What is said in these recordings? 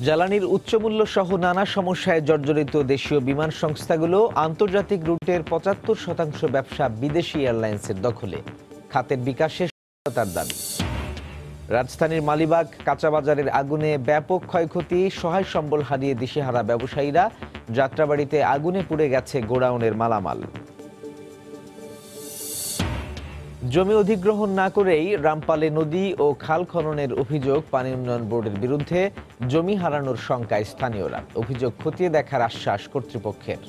জ্বালানির উচ্চমূল্য সহ নানা সমস্যায় জর্জরিত দেশীয় বিমান সংস্থাগুলো আন্তর্জাতিক রুটের ৭৫% ব্যবসা বিদেশি এয়ারলাইন্সের দখলে। খাতের বিকাশে সহায়তার দাবি। রাজধানীর মালিবাগ কাঁচাবাজারের আগুনে ব্যাপক ক্ষয়ক্ষতি, সহায় সম্বল হারিয়ে দিশেহারা ব্যবসায়ীরা। যাত্রাবাড়িতে আগুনে পুড়ে গেছে গোডাউনের মালামাল। জমি অধিগ্রহণ না করেই রামপালে নদী ও খাল খননের অভিযোগ পানি উন্নয়ন বোর্ডের বিরুদ্ধে। জমি হারানোর শঙ্কায় স্থানীয়রা। অভিযোগ খতিয়ে দেখার আশ্বাস কর্তৃপক্ষের।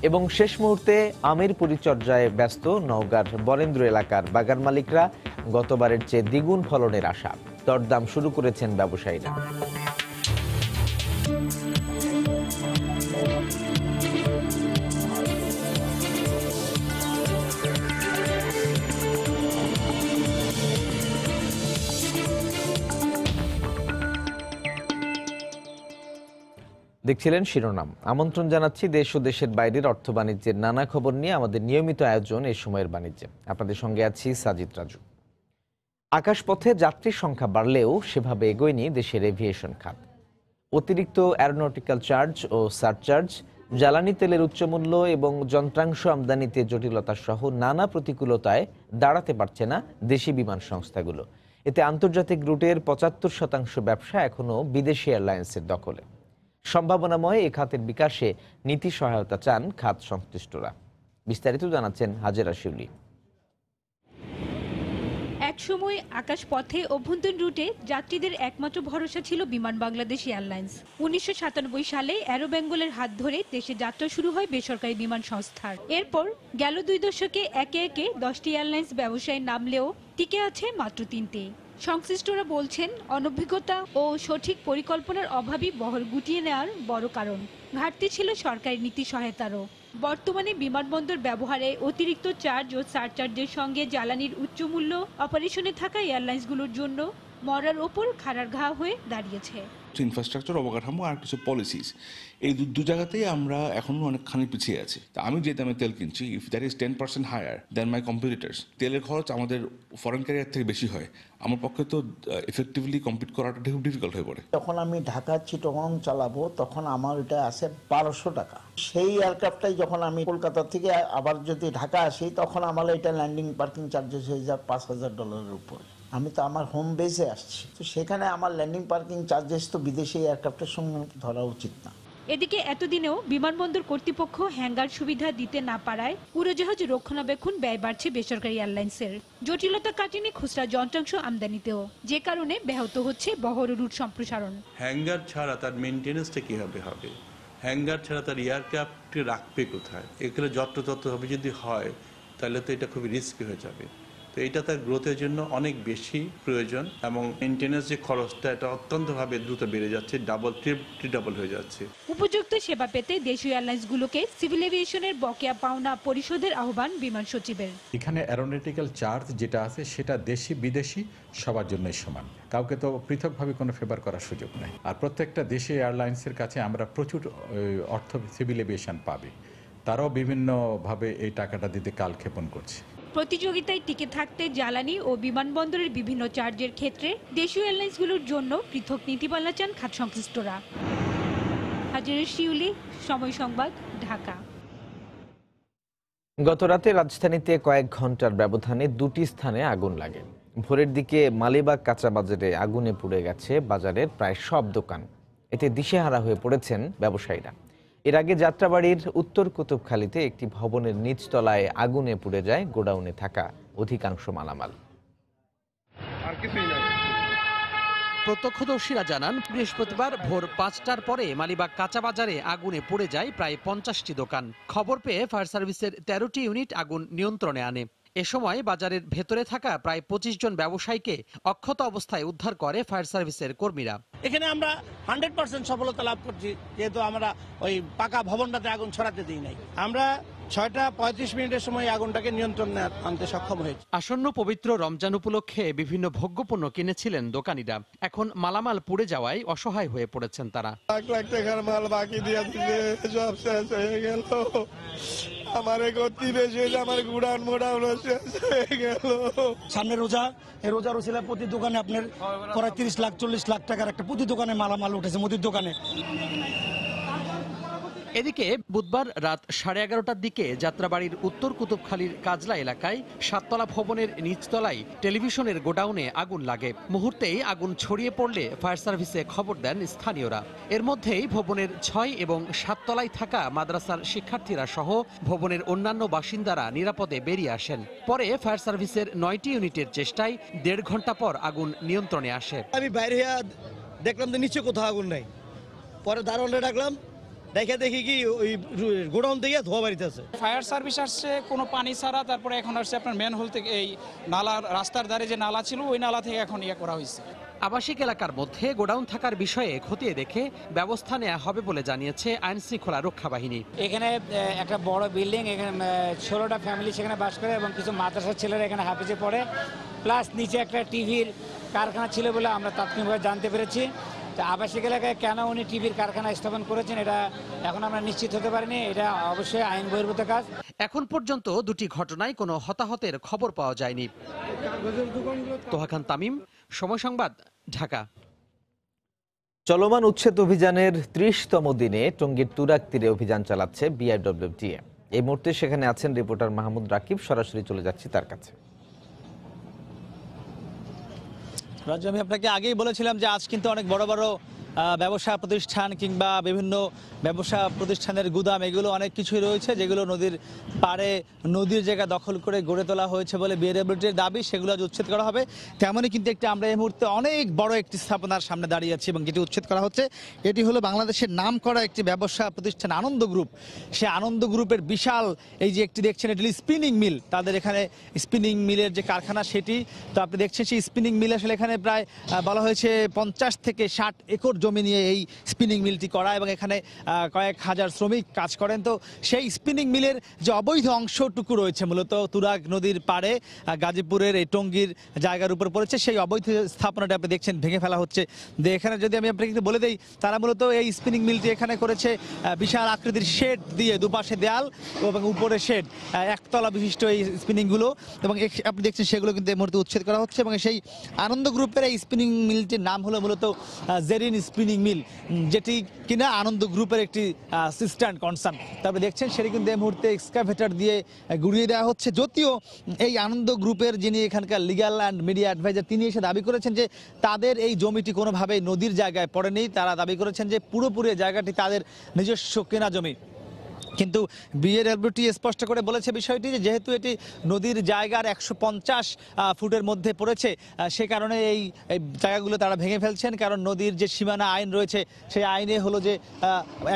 এবং শেষ মুহূর্তে আমের পরিচর্যায় ব্যস্ত নওগাঁর বরেন্দ্র এলাকার বাগান মালিকরা। গতবারের চেয়ে দ্বিগুণ ফলনের আশা। দরদাম শুরু করেছেন ব্যবসায়ীরা। দেখছিলেন শিরোনাম। আমন্ত্রণ জানাচ্ছি দেশ ও দেশের বাইরের অর্থ বাণিজ্যের নানা খবর নিয়ে আমাদের নিয়মিত আয়োজন এই সময়ের বাণিজ্যে। আপনাদের সঙ্গে আছি সাজিদ রাজু। আকাশপথে যাত্রীর সংখ্যা বাড়লেও সেভাবে এগোয়নি দেশের এভিয়েশন খাত। অতিরিক্ত অ্যারোনটিক্যাল চার্জ ও সারচার্জ, জ্বালানি তেলের উচ্চমূল্য এবং যন্ত্রাংশ আমদানিতে জটিলতা সহ নানা প্রতিকূলতায় দাঁড়াতে পারছে না দেশি বিমান সংস্থাগুলো। এতে আন্তর্জাতিক রুটের ৭৫% ব্যবসা এখনও বিদেশি এয়ারলাইন্সের দখলে। সম্ভাবনাময় এ খাতের বিকাশে নীতি সহায়তা চান খাত সংশ্লিষ্টরা। বিস্তারিত জানাচ্ছেন হাজেরা শিউলি। একসময় আকাশপথে অভ্যন্তরীণ রুটে যাত্রীদের একমাত্র ভরসা ছিল বিমান বাংলাদেশ এয়ারলাইন্স। ১৯৯৭ সালে অ্যারো বেঙ্গলের হাত ধরে দেশে যাত্রা শুরু হয় বেসরকারি বিমান সংস্থার। এরপর গেল ২ দশকে একে একে ১০টি এয়ারলাইন্স ব্যবসায় নামলেও টিকে আছে মাত্র ৩টি। সংশ্লিষ্টরা বলছেন, অনভিজ্ঞতা ও সঠিক পরিকল্পনার অভাবই বহর গুটিয়ে নেওয়ার বড় কারণ। ঘাটতি ছিল সরকারি নীতি সহায়তারও। বর্তমানে বিমানবন্দর ব্যবহারে অতিরিক্ত চার্জ ও সারচার্জের সঙ্গে জ্বালানির উচ্চমূল্য অপারেশনে থাকা এয়ারলাইন্সগুলোর জন্য মরার ওপর খাড়ার ঘা হয়ে দাঁড়িয়েছে। ইনফ্রাস্ট্রাকচার, অবকাঠামো আর কিছু পলিসিস, এই দু জায়গাতেই আমরা এখনো অনেকখানি পিছিয়ে আছি। তা আমি যে দামে তেল কিনছি, if that is 10% higher than my competitors, তেলের খরচ আমাদের ফরেন ক্যারিয়ার থেকে বেশি হয়, আমার পক্ষে তো এফেক্টিভলি কম্পিট করাটা খুব ডিফিকাল্ট হয়ে পড়ে। যখন আমি ঢাকা চিটাগং চালাবো তখন আমার এটা আছে ১২০০ টাকা। সেই এয়ারক্রাফটটাই যখন আমি কলকাতা থেকে আবার যদি ঢাকা আসি তখন আমার এটা ল্যান্ডিং পার্কিং চার্জেস হয়ে যায় $৫,০০০ উপরে। আমি তো আমার হোম বেসে আসছি, তো সেখানে আমার ল্যান্ডিং পার্কিং চার্জেস তো বিদেশি এয়ারক্রাফটের সঙ্গে ধরা উচিত না। এদিকে এতদিনেও বিমানবন্দর কর্তৃপক্ষ হ্যাঙ্গার সুবিধা দিতে না পারায় উড়োজাহাজ রক্ষণাবেক্ষণ ব্যয় বাড়ছে বেসরকারি এয়ারলাইন্সের। জটিলতা কাটেনি খুচরা যন্ত্রাংশ আমদানিতেও, যে কারণে ব্যাহত হচ্ছে বহর রুট সম্প্রসারণ। হ্যাঙ্গার ছাড়া তার মেনটেন্যান্সটা কীভাবে হবে? হ্যাঙ্গার ছাড়া তার এয়ারক্রাফটকে রাখবে কোথায়? এগুলো যত্রতত্র হবে যদি হয়, তাহলে তো এটা খুবই রিস্কি হয়ে যাবে। তো এটা তার গ্রোথের জন্য অনেক বেশি প্রয়োজন, এবং মেনটেন্যান্স যে খরচটা এটা অত্যন্তভাবে দ্রুত বেড়ে যাচ্ছে, ট্রিপল হয়ে যাচ্ছে। উপযুক্ত সেবা পেতে দেশীয় এয়ারলাইন্সগুলোকে সিভিল এভিয়েশনের বকেয়া পাওনা পরিশোধের আহ্বান বিমান সচিবের। এখানে অ্যারোনটিক্যাল চার্জ যেটা আছে সেটা দেশি বিদেশি সবার জন্যই সমান, কাউকে তো পৃথকভাবে কোনো ফেভার করার সুযোগ নেই। আর প্রত্যেকটা দেশি এয়ারলাইন্সের কাছে আমরা প্রচুর অর্থ সিভিল এভিয়েশন পাবে, তারাও বিভিন্নভাবে এই টাকাটা দিতে কালক্ষেপণ করছে। প্রতিযোগিতায় টিকে থাকতে জ্বালানি ও বিমানবন্দরের বিভিন্ন চার্জের ক্ষেত্রে দেশীয় এয়ারলাইন্সগুলোর জন্য পৃথক নীতিমালা চান খাত সংশ্লিষ্টরা। হাজেরা শিউলি, সময় সংবাদ, ঢাকা। গতরাতে রাজধানীতে কয়েক ঘন্টার ব্যবধানে 2টি স্থানে আগুন লাগে। ভোরের দিকে মালিবাগ কাঁচাবাজারে আগুনে পুড়ে গেছে বাজারের প্রায় সব দোকান। এতে দিশেহারা হয়ে পড়েছেন ব্যবসায়ীরা। এর আগে যাত্রাবাড়ির উত্তর কুতুবখালীতে একটি ভবনের নিচতলায় আগুনে পুড়ে যায় গোডাউনে থাকা অধিকাংশ মালামাল। প্রত্যক্ষদর্শীরা জানান, বৃহস্পতিবার ভোর 5টার পরে মালিবাগ কাঁচাবাজারে আগুনে পুড়ে যায় প্রায় 50টি দোকান। খবর পেয়ে ফায়ার সার্ভিসের 13টি ইউনিট আগুন নিয়ন্ত্রণে আনে। এ সময় বাজারের ভেতরে থাকা প্রায় 25 জন ব্যবসায়ীকে অক্ষত অবস্থায় উদ্ধার করে ফায়ার সার্ভিসের কর্মীরা। এখানে আমরা 100% সফলতা লাভ করছি, যেহেতু আমরা ওই পাকা ভবনটাতে আগুন ছড়াতে দিই নাই। আমরা 6টা 35 সময় আগুনটাকে নিয়ন্ত্রণে আনতে সক্ষম হয়েছে। আসন্ন পবিত্র রমজান উপলক্ষে বিভিন্ন ভোগ্যপণ্য কিনেছিলেন দোকানিরা। এখন মালামাল পুড়ে যাওয়ায় অসহায় হয়ে পড়েছেন তারা। লাখ লাখ টাকার মাল বাকি দিয়ে দিলে সব শেষ হয়ে গেল। আমার আমার গুড়ান মোড়ান শেষ হয়ে গেল। সামনে রোজা, এই রোজার উছিলায় প্রতি দোকানে আপনার প্রায় 30 লাখ 40 লাখ টাকার একটা প্রতি দোকানে মালামাল উঠেছে মুদির দোকানে। এদিকে বুধবার রাত 11:30টার দিকে যাত্রাবাড়ির উত্তর কুতুবখালীর কাজলা এলাকায় 7তলা ভবনের নিচতলায় টেলিভিশনের গোডাউনে আগুন লাগে। মুহূর্তেই আগুন ছড়িয়ে পড়লে ফায়ার সার্ভিসে খবর দেন স্থানীয়রা। এর মধ্যেই ভবনের 6 এবং 7 তলায় থাকা মাদ্রাসার শিক্ষার্থীরা সহ ভবনের অন্যান্য বাসিন্দারা নিরাপদে বেরিয়ে আসেন। পরে ফায়ার সার্ভিসের 9টি ইউনিটের চেষ্টায় 1.5 ঘন্টা পর আগুন নিয়ন্ত্রণে আসে। আমি বাইরে দেখলাম যে নিচে কোথাও আগুন নাই, পরে দারোয়ানরে ডাকলাম, দেখি কি ওই গোডাউন থেকে ধোয়া বাড়িতেছে। ফায়ার সার্ভিস আসছে কোনো পানি ছাড়া, তারপরে এখন আসছে আপনার ম্যানহোল থেকে, এই নালা রাস্তার ধারে যে নালা ছিল ওই নালা থেকে এখন করা হয়েছে। আবাসিক এলাকার মধ্যে গোডাউন থাকার বিষয়ে খতিয়ে দেখে ব্যবস্থা নেওয়া হবে বলে জানিয়েছে আইন শৃঙ্খলা রক্ষা বাহিনী। এখানে একটা বড় বিল্ডিং, এখানে 16টা ফ্যামিলি সেখানে বাস করে এবং কিছু মাদ্রাসার ছেলেরা এখানে হাফিজে পড়ে, প্লাস নিচে একটা টিভির কারখানা ছিল বলে আমরা তাৎক্ষণিকভাবে জানতে পেরেছি। আবাসিক এলাকায় কেন উনি টিভির কারখানা স্থাপন করেছেন এটা এখন আমরা নিশ্চিত হতে পারিনি। এটা অবশ্যই আইন বহির্ভূত কাজ। এখন পর্যন্ত দুটি ঘটনায় কোনো হতাহতের খবর পাওয়া যায়নি। তোহা খান তামিম, সময় সংবাদ, ঢাকা। চলমান উচ্ছেদ অভিযানের 30তম দিনে টঙ্গীর তুরাগ তীরে অভিযান চালাচ্ছে বিআরডব্লিউটিএ। এই মুহূর্তে সেখানে আছেন রিপোর্টার মাহমুদ রাকিব। সরাসরি চলে যাচ্ছি তার কাছে। রাজু, আমি আপনাকে আগেই বলেছিলাম যে আজ কিন্তু অনেক বড় বড় ব্যবসা প্রতিষ্ঠান কিংবা বিভিন্ন ব্যবসা প্রতিষ্ঠানের গুদাম, এগুলো অনেক কিছুই রয়েছে যেগুলো নদীর পাড়ে নদীর জায়গা দখল করে গড়ে তোলা হয়েছে বলে বিআরডব্লিউটির দাবি, সেগুলো আজ উচ্ছেদ করা হবে। তেমনই কিন্তু আমরা এই মুহূর্তে অনেক বড় একটি স্থাপনার সামনে দাঁড়িয়ে আছি এবং যেটি উচ্ছেদ করা হচ্ছে এটি হলো বাংলাদেশের নামকরা একটি ব্যবসা প্রতিষ্ঠান আনন্দ গ্রুপ। সে আনন্দ গ্রুপের বিশাল এই যে একটি দেখছেন, এটি স্পিনিং মিল। তাদের এখানে স্পিনিং মিলের যে কারখানা সেটি, তো আপনি দেখছেন সেই স্পিনিং মিল আসলে এখানে প্রায় বলা হয়েছে 50 থেকে 60 একর জমি নিয়ে এই স্পিনিং মিলটি করা এবং এখানে কয়েক হাজার শ্রমিক কাজ করেন। তো সেই স্পিনিং মিলের যে অবৈধ অংশটুকু রয়েছে মূলত তুরাগ নদীর পাড়ে গাজীপুরের এই টঙ্গীর জায়গার উপর পড়েছে, সেই অবৈধ স্থাপনাটা আপনি দেখছেন ভেঙে ফেলা হচ্ছে। যে এখানে যদি আমি আপনাকে একটু বলে দিই, তারা মূলত এই স্পিনিং মিলটি এখানে করেছে বিশাল আকৃতির শেড দিয়ে, দুপাশে দেয়াল এবং উপরে শেড, একতলা বিশিষ্ট এই স্পিনিংগুলো, এবং আপনি দেখছেন সেগুলো কিন্তু এই মুহূর্তে উচ্ছেদ করা হচ্ছে। এবং সেই আনন্দ গ্রুপের এই স্পিনিং মিলটির নাম হলো মূলত জেরিন স্পিনিং মিল, যেটি কিনা আনন্দ গ্রুপের একটি সিস্টার কনসার্ন। তারপরে দেখছেন সেটি কিন্তু এই মুহূর্তে এক্সকাভেটর দিয়ে গুড়িয়ে দেওয়া হচ্ছে। যদিও এই আনন্দ গ্রুপের যিনি এখানকার লিগ্যাল অ্যান্ড মিডিয়া অ্যাডভাইজার, তিনি এসে দাবি করেছেন যে তাদের এই জমিটি কোনোভাবেই নদীর জায়গায় পড়েনি। তারা দাবি করেছেন যে পুরোপুরি জায়গাটি তাদের নিজস্ব কেনা জমি। কিন্তু বিআরডব্লিউটি স্পষ্ট করে বলেছে বিষয়টি যে যেহেতু এটি নদীর জায়গার 150 ফুটের মধ্যে পড়েছে, সে কারণে এই জায়গাগুলো তারা ভেঙে ফেলছেন। কারণ নদীর যে সীমানা আইন রয়েছে সেই আইনে হলো যে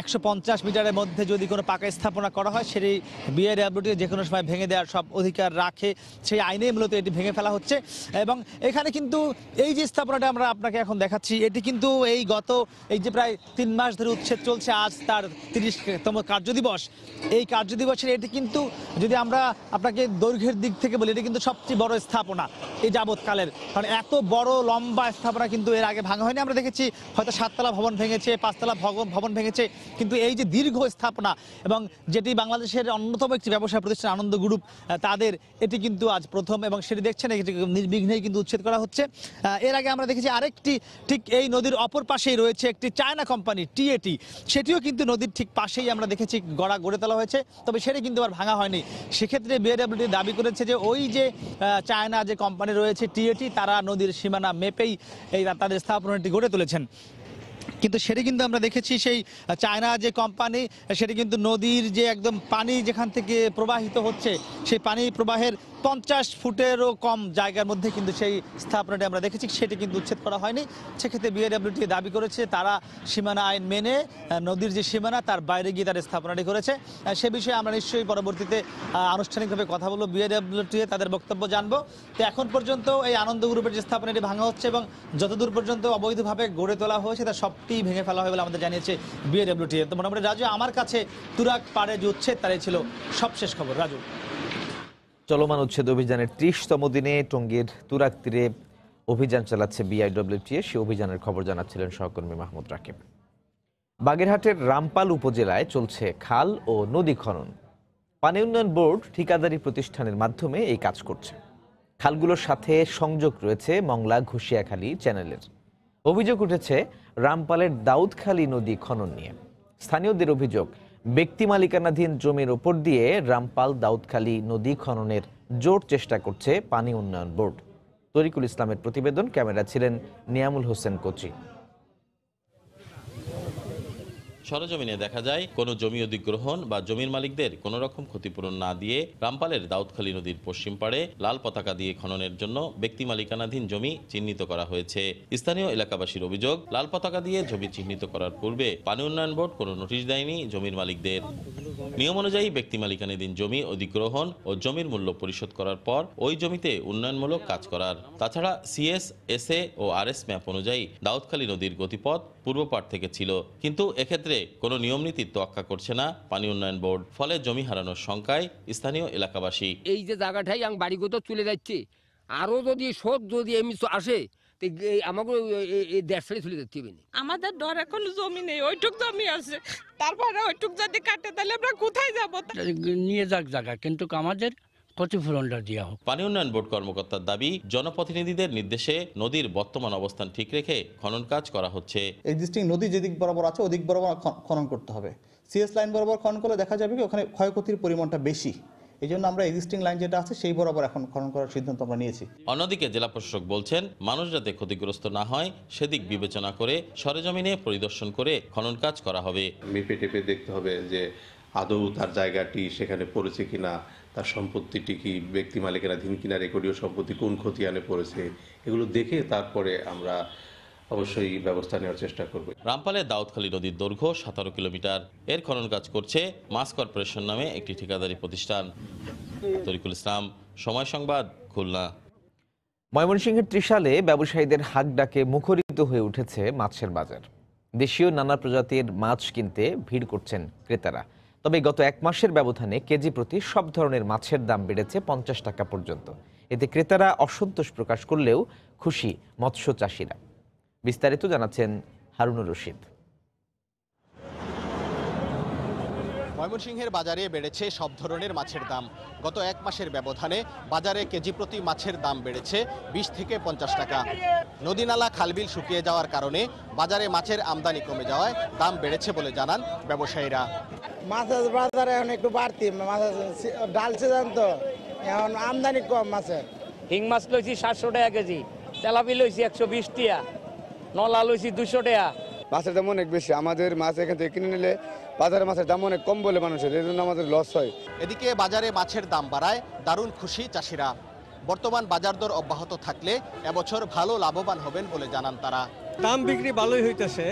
150 মিটারের মধ্যে যদি কোনো পাকা স্থাপনা করা হয় সেটি বিআরডব্লিউটি যে কোনো সময় ভেঙে দেওয়ার সব অধিকার রাখে, সেই আইনে মূলত এটি ভেঙে ফেলা হচ্ছে। এবং এখানে কিন্তু এই যে স্থাপনাটা আমরা আপনাকে এখন দেখাচ্ছি, এটি কিন্তু এই যে প্রায় 3 মাস ধরে উচ্ছেদ চলছে, আজ তার 30তম কার্যদিবস। এই কার্যদিবসের এটি কিন্তু যদি আমরা আপনাকে দৈর্ঘ্যের দিক থেকে বলি, এটি কিন্তু সবচেয়ে বড় স্থাপনা এই যাবৎকালের। কারণ এত বড় লম্বা স্থাপনা কিন্তু এর আগে ভাঙা হয়নি। আমরা দেখেছি হয়তো 7তলা ভবন ভেঙেছে, 5তলা ভবন ভেঙেছে, কিন্তু এই যে দীর্ঘ স্থাপনা এবং যেটি বাংলাদেশের অন্যতম একটি ব্যবসা প্রতিষ্ঠান আনন্দ গ্রুপ, তাদের এটি কিন্তু আজ প্রথম। এবং সেটি দেখছেন এটি নির্বিঘ্নেই কিন্তু উচ্ছেদ করা হচ্ছে। এর আগে আমরা দেখেছি আরেকটি ঠিক এই নদীর অপর পাশেই রয়েছে একটি চায়না কোম্পানি টিএটি, সেটিও কিন্তু নদীর ঠিক পাশেই আমরা দেখেছি গড়ে তোলা হয়েছে, তবে সেটা কিন্তু আর ভাঙা হয়নি। সেক্ষেত্রে বিআরডব্লিউটি দাবি করেছে যে ওই যে চায়না যে কোম্পানি রয়েছে টিএটি, তারা নদীর সীমানা মেপেই এই তাদের স্থাপনাটি গড়ে তুলেছেন। কিন্তু সেটি কিন্তু আমরা দেখেছি সেই চায়না যে কোম্পানি, সেটি কিন্তু নদীর যে একদম পানি যেখান থেকে প্রবাহিত হচ্ছে সেই পানি প্রবাহের 50 ফুটেরও কম জায়গার মধ্যে কিন্তু সেই স্থাপনাটি আমরা দেখেছি, সেটি কিন্তু উচ্ছেদ করা হয়নি। সেক্ষেত্রে বিআইডব্লিউটি দাবি করেছে তারা সীমানা আইন মেনে নদীর যে সীমানা তার বাইরে গিয়ে তার স্থাপনাটি করেছে। সে বিষয়ে আমরা নিশ্চয়ই পরবর্তীতে আনুষ্ঠানিকভাবে কথা বলবো, বিআইডব্লিউটি তাদের বক্তব্য জানবো। তো এখন পর্যন্ত এই আনন্দ গ্রুপের যে স্থাপনাটি ভাঙা হচ্ছে এবং যতদূর পর্যন্ত অবৈধভাবে গড়ে তোলা হয়েছে তার সবটি ভেঙে ফেলা হয় বলে আমাদের জানিয়েছে বিআইডব্লিউটি। তো মোটামুটি রাজু, আমার কাছে তুরাগ পাড়ে যে উচ্ছেদ তারই ছিল সবশেষ খবর। রাজু, চলমান উচ্ছেদ অভিযানের 30তম দিনে টঙ্গীর তুরাগ তীরে অভিযান চালাচ্ছে বিআইডব্লিউটিএ। সে অভিযানের খবর জানাচ্ছিলেন সহকর্মী মাহমুদ রাকিব। বাগেরহাটের রামপাল উপজেলায় চলছে খাল ও নদী খনন। পানি উন্নয়ন বোর্ড ঠিকাদারি প্রতিষ্ঠানের মাধ্যমে এই কাজ করছে। খালগুলোর সাথে সংযোগ রয়েছে মংলা ঘুষিয়াখালী চ্যানেলের। অভিযোগ উঠেছে রামপালের দাউদখালী নদী খনন নিয়ে। স্থানীয়দের অভিযোগ, ব্যক্তি মালিকানাধীন জমির ওপর দিয়ে রামপাল দাউদখালী নদী খননের জোর চেষ্টা করছে পানি উন্নয়ন বোর্ড। তরিকুল ইসলামের প্রতিবেদন, ক্যামেরা ছিলেন নিয়ামুল হোসেন কোচি। সরজমিনে দেখা যায় কোনো জমি অধিগ্রহণ বা জমির মালিকদের কোনো রকম ক্ষতিপূরণ না দিয়ে রামপালের দাউদখালী নদীর পশ্চিম পাড়ে লাল পতাকা দিয়ে খননের জন্য ব্যক্তি মালিকানাধীন জমি চিহ্নিত করা হয়েছে। স্থানীয় এলাকাবাসীর অভিযোগ, লাল পতাকা দিয়ে জমি চিহ্নিত করার পূর্বে পানি উন্নয়ন বোর্ড কোনো নোটিশ দেয়নি জমির মালিকদের। নিয়ম অনুযায়ী ব্যক্তি মালিকানাধীন জমি অধিগ্রহণ ও জমির মূল্য পরিশোধ করার পর ওই জমিতে উন্নয়নমূলক কাজ করার। তাছাড়া সিএস, এসএ ও আরএস ম্যাপ অনুযায়ী দাউদখালী নদীর গতিপথ পূর্ব পাড় থেকে ছিল, কিন্তু এক্ষেত্রে কোনো নিয়মনীতির তোয়াক্কা করছে না পানি উন্নয়ন বোর্ড। ফলে জমি হারানোর শঙ্কায় স্থানীয় এলাকাবাসী। এই যে জায়গাটাই আমি বাড়িগত চলে যাচ্ছি, আরো যদি শোধ যদি এমনি আসে আমাকে এই দেশ ছেড়ে চলে যেতে হবে। আমাদের ডর এখন জমি নেই, ওইটুক জমি আছে, তারপরে ওইটুক যদি কাটে তাহলে আমরা কোথায় যাবো? নিয়ে যাক জায়গা, কিন্তু আমাদের ক্ষতিপূরণটা দেওয়া হোক। পানি উন্নয়ন বোর্ড কর্মকর্তার দাবি, জনপ্রতিনিধিদের নির্দেশে নদীর বর্তমান অবস্থান ঠিক রেখে খনন কাজ করা হচ্ছে। এক্সিস্টিং নদী যেদিক বরাবর আছে ওদিক বরাবর খনন করতে হবে। সিএস লাইন বরাবর খনন করলে দেখা যাবে কি ওখানে ক্ষয়ক্ষতির পরিমাণটা বেশি। এই জন্য আমরা এক্সিস্টিং লাইন যেটা আছে সেই বরাবর এখন খনন করার সিদ্ধান্ত আমরা নিয়েছি। অন্যদিকে জেলা প্রশাসক বলছেন, মানুষ যাতে ক্ষতিগ্রস্ত না হয় সেদিক বিবেচনা করে সরেজমিনে পরিদর্শন করে খনন কাজ করা হবে। মেপে টেপে দেখতে হবে যে আদৌ তার জায়গাটি সেখানে পড়েছে কিনা, তার সম্পত্তিটি কি ব্যক্তি মালিকানাধীন কিনা, রেকর্ডীয় সম্পত্তি কোন খতিয়ানে পড়েছে, এগুলো দেখে তারপরে আমরা অবশ্যই ব্যবস্থা নেওয়ার চেষ্টা করব। রামপালের দাউদখালী নদীর দৈর্ঘ্য 17 কিলোমিটার। এর খনন কাজ করছে মাছ কর্পোরেশন নামে একটি ঠিকাদারি প্রতিষ্ঠান। তরিকুল ইসলাম, সময় সংবাদ, খুলনা। ময়মনসিংহের ত্রিশালে ব্যবসায়ীদের হাক ডাকে মুখরিত হয়ে উঠেছে মাছের বাজার। দেশীয় নানা প্রজাতির মাছ কিনতে ভিড় করছেন ক্রেতারা। তবে গত এক মাসের ব্যবধানে কেজি প্রতি সব ধরনের মাছের দাম বেড়েছে 50 টাকা পর্যন্ত। এতে ক্রেতারা অসন্তোষ প্রকাশ করলেও খুশি মৎস্য চাষিরা। বিস্তারিত জানাচ্ছেন হারুনুর রশিদ। ময়মনসিংহের বাজারে বেড়েছে সব ধরনের মাছের দাম। গত এক মাসের ব্যবধানে বাজারে কেজি প্রতি মাছের দাম বেড়েছে 20 থেকে 50 টাকা। নদীনালা খালবিল শুকিয়ে যাওয়ার কারণে বাজারে মাছের আমদানি কমে যাওয়ায় দাম বেড়েছে বলে জানান ব্যবসায়ীরা। মাছের বাজার এখন একটু বাড়তি, ডাল সিজন তো এখন আমদানি কম মাছের। হিং মাছ লইছি 700 টাকা কেজি, তেলাপি লইছি 120 টাকা, নলা লইছি 200 টাকা। মাছের দাম অনেক বেশি, আমাদের মাছ এখান থেকে কিনে নিলে বাজারে মাছের দাম অনেক কম বলে মানুষের, এই জন্য আমাদের লস হয়। এদিকে বাজারে মাছের দাম বাড়ায় দারুণ খুশি চাষিরা। বর্তমান বাজার দর অব্যাহত থাকলে এবছর ভালো লাভবান হবেন বলে জানান তারা। দাম বিক্রি ভালোই হইতেছে,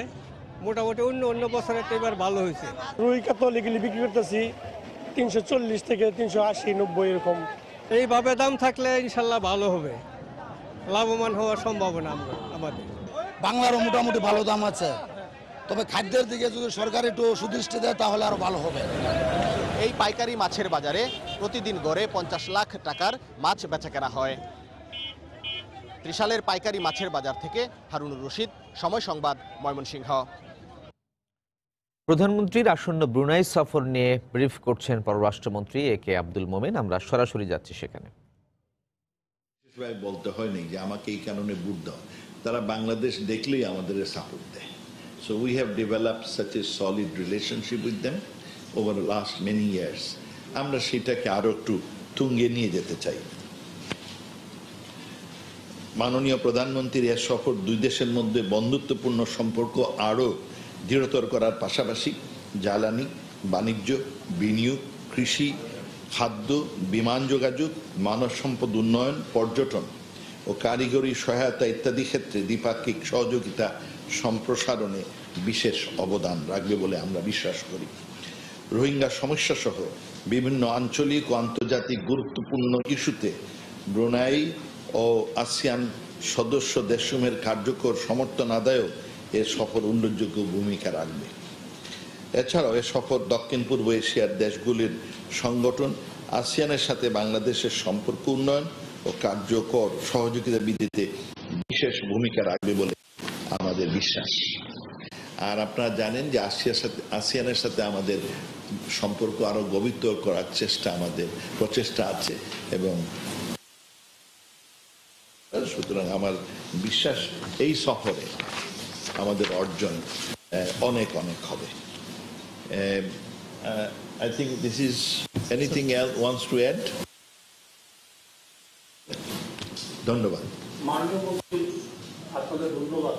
মোটামুটি অন্য বছরের এবার ভালো হয়েছে। রুই কাতল এগুলি বিক্রি করতেছি 340 থেকে 380, 90 এরকম। এইভাবে দাম থাকলে ইনশাল্লাহ ভালো হবে, লাভবান হওয়ার সম্ভাবনা আমাদের। বাংলারও মোটামুটি ভালো দাম আছে, তবে খাদ্যের দিকে যদি সরকার একটু সুদৃষ্টি দেয় তাহলে আরো ভালো হবে। এই পাইকারি মাছের বাজারে প্রতিদিন গড়ে 50 লাখ টাকার মাছ বেচাকেনা হয়। ত্রিশালের পাইকারি মাছের বাজার থেকে হারুনুর রশিদ, সময় সংবাদ, ময়মনসিংহ। প্রধানমন্ত্রীর আসন্ন ব্রুনাই সফর নিয়ে ব্রিফ করছেন পররাষ্ট্রমন্ত্রী একে আব্দুল মোমেন। আমরা সরাসরি যাচ্ছি সেখানে। বলতে হয়নি যে আমাকে এই কারণে ভোট দাও, তারা বাংলাদেশ দেখলেই আমাদের সাপোর্ট দেয়। So we have developed such a solid relationship with them over the last many years. আমরা সেটাকে আরো একটু তুঙ্গে নিয়ে যেতে চাই। মাননীয় প্রধানমন্ত্রীর এই সফর দুই দেশের মধ্যে বন্ধুত্বপূর্ণ সম্পর্ক আরো দৃঢ়তর করার পাশাপাশি জ্বালানি, বাণিজ্য, বিনিয়োগ, কৃষি খাদ্য, বিমান যোগাযোগ, মানব সম্পদ উন্নয়ন, পর্যটন ও কারিগরি সহায়তা ইত্যাদি ক্ষেত্রে দ্বিপাক্ষিক সহযোগিতা সম্প্রসারণে বিশেষ অবদান রাখবে বলে আমরা বিশ্বাস করি। রোহিঙ্গা সমস্যা সহ বিভিন্ন আঞ্চলিক ও আন্তর্জাতিক গুরুত্বপূর্ণ ইস্যুতে ব্রুনাই ও আসিয়ান সদস্য দেশসমূহের কার্যকর সমর্থন আদায়েও এ সফর উল্লেখযোগ্য ভূমিকা রাখবে। এছাড়াও এ সফর দক্ষিণ পূর্ব এশিয়ার দেশগুলির সংগঠন আসিয়ানের সাথে বাংলাদেশের সম্পর্ক উন্নয়ন ও কার্যকর সহযোগিতা বৃদ্ধিতে বিশেষ ভূমিকা রাখবে বলে আমাদের বিশ্বাস। আর আপনারা জানেন যে আসিয়ানের সাথে আমাদের সম্পর্ক আরো গভীরতর করার আমাদের প্রচেষ্টা আছে, এবং সুতরাং আমার বিশ্বাস এই সফরে আমাদের অর্জন অনেক অনেক হবে। I think this is anything else wants to add? ধন্যবাদ। মাননীয় মন্ত্রী, আপনাদের ধন্যবাদ।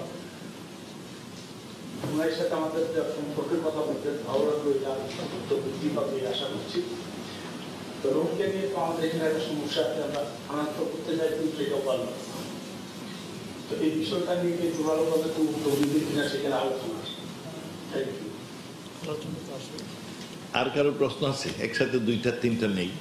ওনার সাথে আমাদের সম্পর্কের কথা বলতেন, ভালো লাগলো, এটা তো বৃদ্ধি পাবে আশা করছি। তো রোগকে নিয়ে তো আমাদের এখানে একটা সমস্যা আছে, আমরা স্থানান্তর করতে চাই কিন্তু সেটাও পারলাম। তো এই বিষয়টা নিয়ে জোরালোভাবে কোনো উদ্যোগ নিবে কিনা সেখানে আলোচনা আছে। Thank you. আর কারো প্রশ্ন আছে? একসাথে দুইটা তিনটা নেই।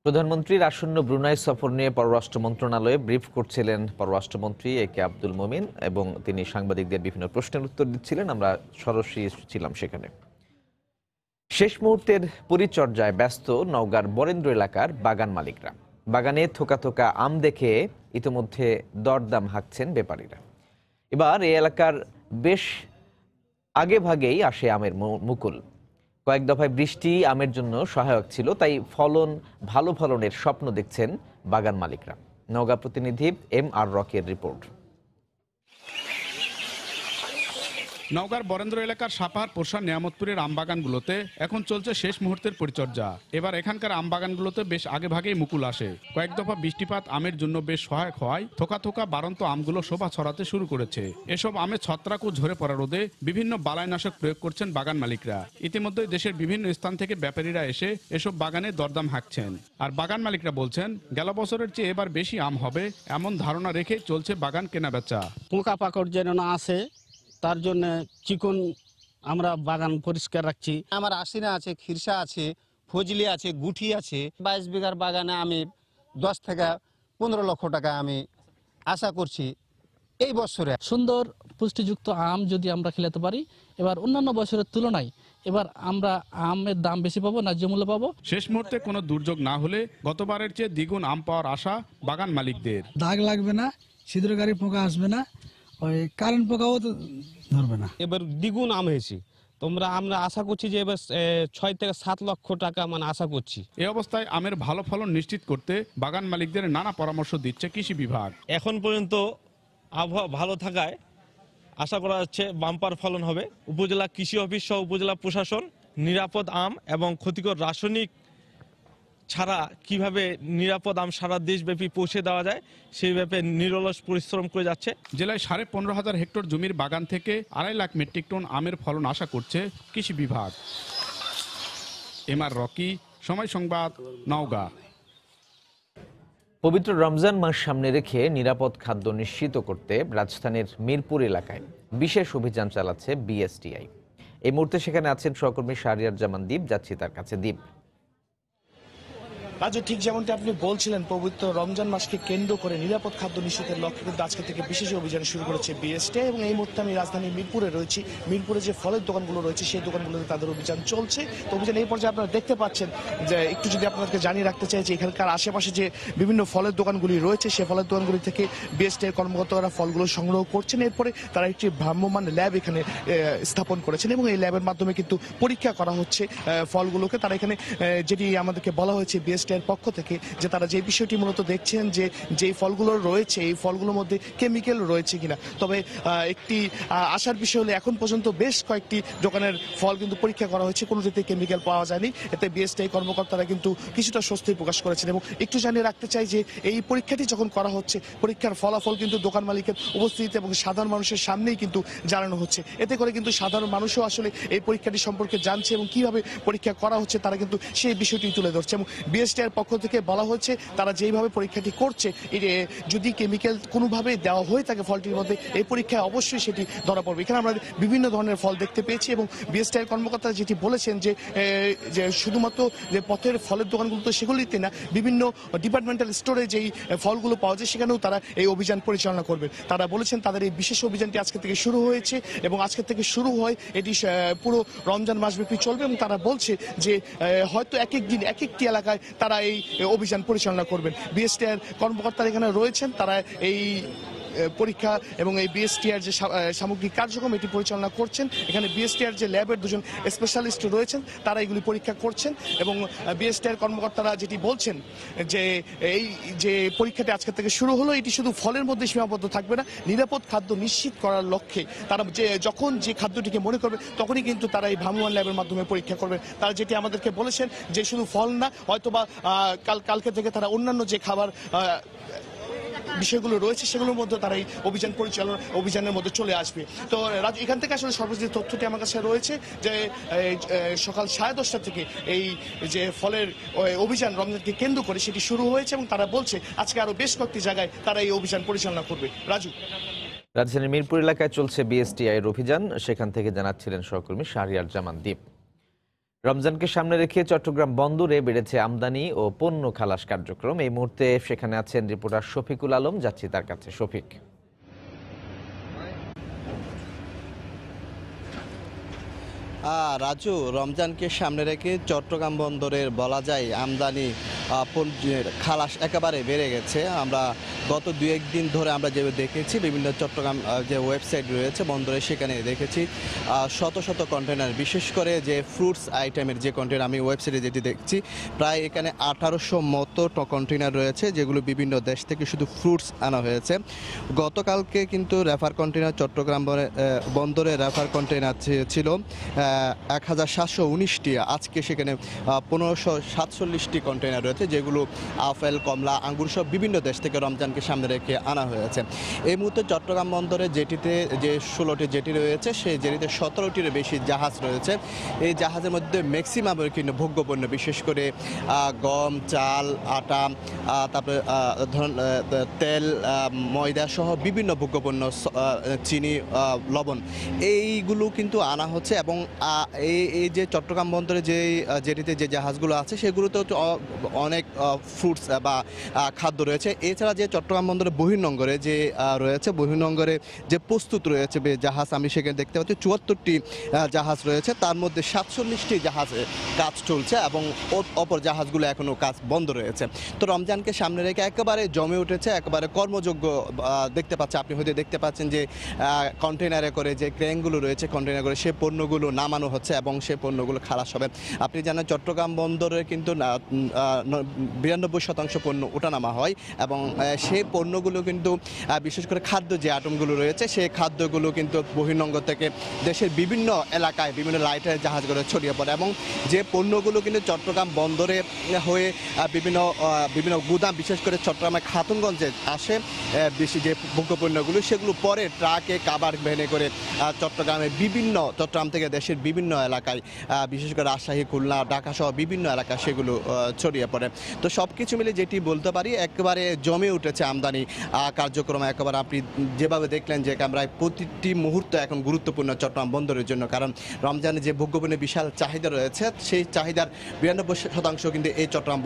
প্রধানমন্ত্রীর আসন্ন ব্রুনাই সফর নিয়ে পররাষ্ট্র মন্ত্রণালয়ে ব্রিফ করছিলেন পররাষ্ট্রমন্ত্রী একে আব্দুল মোমিন, এবং তিনি সাংবাদিকদের বিভিন্ন প্রশ্নের উত্তর দিচ্ছিলেন। আমরা সরাসরি ছিলাম সেখানে। শেষ মুহূর্তের পরিচর্যায় ব্যস্ত নওগাঁর বরেন্দ্র এলাকার বাগান মালিকরা। বাগানে থোকা থোকা আম দেখে ইতিমধ্যে দরদাম হাঁকছেন ব্যাপারীরা। এবার এই এলাকার বেশ আগে ভাগেই আসে আমের মুকুল। কয়েক দফায় বৃষ্টি আমের জন্য সহায়ক ছিল, তাই ভালো ফলনের স্বপ্ন দেখছেন বাগান মালিকরা। নওগাঁ প্রতিনিধি MR রকের রিপোর্ট। নওগাঁর বরেন্দ্র এলাকার সাপাহার, পোরশা, নিয়ামতপুরের আমবাগানগুলোতে এখন চলছে শেষ মুহূর্তের পরিচর্যা। এবার এখানকার আমবাগানগুলোতে বেশ আগে ভাগেই মুকুল আসে। কয়েক দফা বৃষ্টিপাত আমের জন্য বেশ সহায়ক হওয়ায় থোকা থোকা বাড়ন্ত আমগুলো শোভা ছড়াতে শুরু করেছে। এসব আমে ছত্রাক ও ঝরে পড়া রোধে বিভিন্ন বালাইনাশক প্রয়োগ করছেন বাগান মালিকরা। ইতিমধ্যে দেশের বিভিন্ন স্থান থেকে ব্যাপারীরা এসে এসব বাগানে দরদাম হাঁকছেন। আর বাগান মালিকরা বলছেন গেল বছরের চেয়ে এবার বেশি আম হবে এমন ধারণা রেখে চলছে বাগান কেনাবেচা। পোকা পাকড় যেন না আসে তার জন্য চিকন আমরা বাগান পরিষ্কার রাখছি। আমার আশিনা আছে, খিরসা আছে, ফজলি আছে, গুঠি আছে। 22 বিঘার বাগানে আমি 10 থেকে 15 লক্ষ টাকা আমি আশা করছি এই বছরে। সুন্দর পুষ্টিযুক্ত আম যদি আমরা খেলাতে পারি, এবার অন্যান্য বছরের তুলনায় এবার আমরা আমের দাম বেশি পাবো, ন্যায্য মূল্য পাবো। শেষ মুহূর্তে কোনো দুর্যোগ না হলে গতবারের চেয়ে দ্বিগুণ আম পাওয়ার আশা বাগান মালিকদের। দাগ লাগবে না, ছিদ্রকারী পোকা আসবে না, ওই কারেন্ট পোকাও তো ধরবে না। এবার দ্বিগুণ আম হয়েছে। আমরা আশা করছি যে এবার 6 থেকে 7 লক্ষ টাকা মানে আশা করছি। এই অবস্থায় আমের ভালো ফলন নিশ্চিত করতে বাগান মালিকদের নানা পরামর্শ দিচ্ছে কৃষি বিভাগ। এখন পর্যন্ত আবহাওয়া ভালো থাকায় আশা করা যাচ্ছে বাম্পার ফলন হবে। উপজেলা কৃষি অফিস সহ উপজেলা প্রশাসন নিরাপদ আম এবং ক্ষতিকর রাসায়নিক ছাড়া কিভাবে নিরাপদ আম সারা দেশব্যাপী পৌঁছে দেওয়া যায় সেই ব্যাপারে নিরলস পরিশ্রম করে যাচ্ছে। জেলায় 15,500 হেক্টর জমির বাগান থেকে 2.5 লাখ মেট্রিক টন আমের ফলন আশা করছে কৃষি বিভাগ। MR রকি, সময় সংবাদ, নওগাঁ। পবিত্র রমজান মাস সামনে রেখে নিরাপদ খাদ্য নিশ্চিত করতে রাজধানীর মিরপুর এলাকায় বিশেষ অভিযান চালাচ্ছে BSTI। এই মুহূর্তে সেখানে আছেন সহকর্মী শাহরিয়ার জামান দ্বীপ। যাচ্ছি তার কাছে। দ্বীপ, রাজু, ঠিক যেমনটি আপনি বলছিলেন, পবিত্র রমজান মাসকে কেন্দ্র করে নিরাপদ খাদ্য নিশ্চিতের লক্ষ্যে কিন্তু আজকে থেকে বিশেষ অভিযান শুরু করেছে BSTI। এবং এই মুহূর্তে আমি রাজধানী মিরপুরে রয়েছি। মিরপুরে যে ফলের দোকানগুলো রয়েছে সেই দোকানগুলোতে তাদের অভিযান চলছে। তো অভিযান এই পর্যায়ে আপনারা দেখতে পাচ্ছেন যে একটু যদি আপনাদেরকে জানিয়ে রাখতে চাই যে এখানকার আশেপাশে যে বিভিন্ন ফলের দোকানগুলি রয়েছে সেই ফলের দোকানগুলি থেকে BSTI কর্মকর্তারা ফলগুলো সংগ্রহ করছেন। এরপরে তারা একটি ভ্রাম্যমাণ ল্যাব এখানে স্থাপন করেছেন এবং এই ল্যাবের মাধ্যমে কিন্তু পরীক্ষা করা হচ্ছে ফলগুলোকে। তারা এখানে যেটি আমাদেরকে বলা হয়েছে BSTI বিএসটিআইয়ের পক্ষ থেকে, যে তারা যে বিষয়টি মূলত দেখছেন যে যেই ফলগুলো রয়েছে এই ফলগুলোর মধ্যে কেমিক্যাল রয়েছে কিনা। তবে একটি আশার বিষয় হলে এখন পর্যন্ত বেশ কয়েকটি দোকানের ফল কিন্তু পরীক্ষা করা হয়েছে, কোনোটিতে কেমিক্যাল পাওয়া যায়নি। এতে বিএসটিআই কর্মকর্তারা কিন্তু কিছুটা স্বস্তি প্রকাশ করেছেন। এবং একটু জানিয়ে রাখতে চাই যে এই পরীক্ষাটি যখন করা হচ্ছে, পরীক্ষার ফলাফল কিন্তু দোকান মালিকের উপস্থিতিতে এবং সাধারণ মানুষের সামনেই কিন্তু জানানো হচ্ছে। এতে করে কিন্তু সাধারণ মানুষও আসলে এই পরীক্ষাটি সম্পর্কে জানছে এবং কিভাবে পরীক্ষা করা হচ্ছে তারা কিন্তু সেই বিষয়টি তুলে ধরছে। এবং বিএসটিআইয়ের পক্ষ থেকে বলা হচ্ছে তারা যেইভাবে পরীক্ষাটি করছে, যদি কেমিক্যাল কোনোভাবে দেওয়া হয়ে থাকে ফলটির মধ্যে, এই পরীক্ষায় অবশ্যই সেটি ধরা পড়বে। এখানে আমরা বিভিন্ন ধরনের ফল দেখতে পেয়েছি এবং বিএসটিআইয়ের কর্মকর্তারা যেটি বলেছেন যে শুধুমাত্র যে পথের ফলের দোকানগুলো, সেগুলিতে না, বিভিন্ন ডিপার্টমেন্টাল স্টোরে যেই ফলগুলো পাওয়া যায় সেখানেও তারা এই অভিযান পরিচালনা করবেন। তারা বলেছেন তাদের এই বিশেষ অভিযানটি আজকে থেকে শুরু হয়েছে এবং আজকে থেকে শুরু হয় এটি পুরো রমজান মাসব্যাপী চলবে। এবং তারা বলছে যে হয়তো এক এক দিন এক একটি এলাকায় তারা এই অভিযান পরিচালনা করবেন। বিএসটিআইয়ের কর্মকর্তারা এখানে রয়েছেন, তারা এই পরীক্ষা এবং এই বিএসটিআর যে সামগ্রিক কার্যক্রম এটি পরিচালনা করছেন। এখানে বিএসটিআর যে ল্যাবের দুজন স্পেশালিস্ট রয়েছেন তারা এগুলি পরীক্ষা করছেন। এবং বিএসটিআর কর্মকর্তারা যেটি বলছেন যে এই যে পরীক্ষাটি আজকে থেকে শুরু হলো, এটি শুধু ফলের মধ্যে সীমাবদ্ধ থাকবে না, নিরাপদ খাদ্য নিশ্চিত করার লক্ষ্যে তারা যখন যে খাদ্যটিকে মনে করবে তখনই কিন্তু তারা এই ভ্রাম্যমাণ ল্যাবের মাধ্যমে পরীক্ষা করবেন। তারা যেটি আমাদেরকে বলেছেন যে শুধু ফল না, হয়তোবা কালকে থেকে তারা অন্যান্য যে খাবার বিষয়গুলো রয়েছে সেগুলোর মধ্যে তারা এই অভিযানের মধ্যে চলে আসবে। তো এখান থেকে আসলে সর্বশেষ তথ্যটি আমার কাছে রয়েছে যে সকাল 10:30 থেকে এই যে ফলের অভিযান রমজানকে কেন্দ্র করে সেটি শুরু হয়েছে এবং তারা বলছে আজকে আরো বেশ কয়েকটি জায়গায় তারা এই অভিযান পরিচালনা করবে। রাজু, রাজধানীর মিরপুর এলাকায় চলছে বিএসটিআইয়ের অভিযান, সেখান থেকে জানাচ্ছিলেন সহকর্মী শাহরিয়ার জামান দ্বীপ। রমজানকে সামনে রেখে চট্টগ্রাম বন্দরে বেড়েছে আমদানি ও পণ্য খালাস কার্যক্রম। এই মুহূর্তে সেখানে আছেন রিপোর্টার শফিকুল আলম, যাচ্ছি তার কাছে। শফিক, রাজু, রমজানকে সামনে রেখে চট্টগ্রাম বন্দরের বলা যায় আমদানি খালাস একেবারে বেড়ে গেছে। আমরা গত 2-1 দিন ধরে আমরা যে দেখেছি বিভিন্ন চট্টগ্রাম যে ওয়েবসাইট রয়েছে বন্দরে, সেখানে দেখেছি শত শত কন্টেনার, বিশেষ করে যে ফ্রুটস আইটেমের যে কন্টেনার, আমি ওয়েবসাইটে যেটি দেখছি প্রায় এখানে 1800 মতো কন্টেনার রয়েছে, যেগুলো বিভিন্ন দেশ থেকে শুধু ফ্রুটস আনা হয়েছে। গতকালকে কিন্তু রেফার কন্টেনার চট্টগ্রাম বন্দরে রেফার কন্টেনার ছিল 1719টি, আজকে সেখানে 1547টি কন্টেনার রয়েছে, যেগুলো আপেল, কমলা, আঙ্গুর সব বিভিন্ন দেশ থেকে রমজানকে সামনে রেখে আনা হয়েছে। এই মুহূর্তে চট্টগ্রাম বন্দরে জেটিতে যে 16টি জেটি রয়েছে, সেই জেটিতে 17টির বেশি জাহাজ রয়েছে। এই জাহাজের মধ্যে ম্যাক্সিমাম কিন্তু ভোগ্যপণ্য, বিশেষ করে গম, চাল, আটা, তারপরে তেল, ময়দা সহ বিভিন্ন ভোগ্যপণ্য, চিনি, লবণ, এইগুলো কিন্তু আনা হচ্ছে। এবং এই যে চট্টগ্রাম বন্দরে যে জেটিতে যে জাহাজগুলো আছে সেগুলোতে অনেক ফ্রুটস বা খাদ্য রয়েছে। এছাড়া যে চট্টগ্রাম বন্দরের বহির্নোঙরে যে রয়েছে, বহির্নোঙরে যে প্রস্তুত রয়েছে জাহাজ, আমি সেখানে দেখতে পাচ্ছি 74টি জাহাজ রয়েছে, তার মধ্যে 47টি জাহাজে কাজ চলছে এবং অপর জাহাজগুলো এখনও কাজ বন্ধ রয়েছে। তো রমজানকে সামনে রেখে একেবারে জমে উঠেছে, একেবারে কর্মযোগ্য দেখতে পাচ্ছি। আপনি হয়তো দেখতে পাচ্ছেন যে কন্টেনারে করে যে ক্রেনগুলো রয়েছে, কন্টেনার করে সে পণ্যগুলো নামানো হচ্ছে এবং সে পণ্যগুলো খালাস হবে। আপনি জানেন চট্টগ্রাম বন্দরে কিন্তু 92% পণ্য ওঠানামা হয় এবং সেই পণ্যগুলো কিন্তু বিশেষ করে খাদ্য যে আইটেমগুলো রয়েছে, সেই খাদ্যগুলো কিন্তু বহির্নোঙর থেকে দেশের বিভিন্ন এলাকায় বিভিন্ন লাইটের জাহাজগুলো ছড়িয়ে পড়ে এবং যে পণ্যগুলো কিন্তু চট্টগ্রাম বন্দরে হয়ে বিভিন্ন গুদাম, বিশেষ করে চট্টগ্রামের খাতুনগঞ্জে আসে বেশি যে ভোগ্যপণ্যগুলো, সেগুলো পরে ট্রাকে কাভার ভ্যানে করে চট্টগ্রাম থেকে দেশের বিভিন্ন এলাকায়, বিশেষ করে রাজশাহী, খুলনা, ঢাকা সহ বিভিন্ন এলাকা সেগুলো ছড়িয়ে পড়ে। তো সব কিছু মিলে যেটি বলতে পারি একেবারে জমে উঠেছে আমদানি কার্যক্রম। একেবারে আপনি যেভাবে দেখলেন যে আমরা প্রতিটি মুহূর্ত এখন গুরুত্বপূর্ণ চট্টগ্রাম বন্দরের জন্য, কারণ রমজানে যে ভোগ্যপণ্যের বিশাল চাহিদা রয়েছে, সেই চাহিদার 92% কিন্তু এই চট্টগ্রাম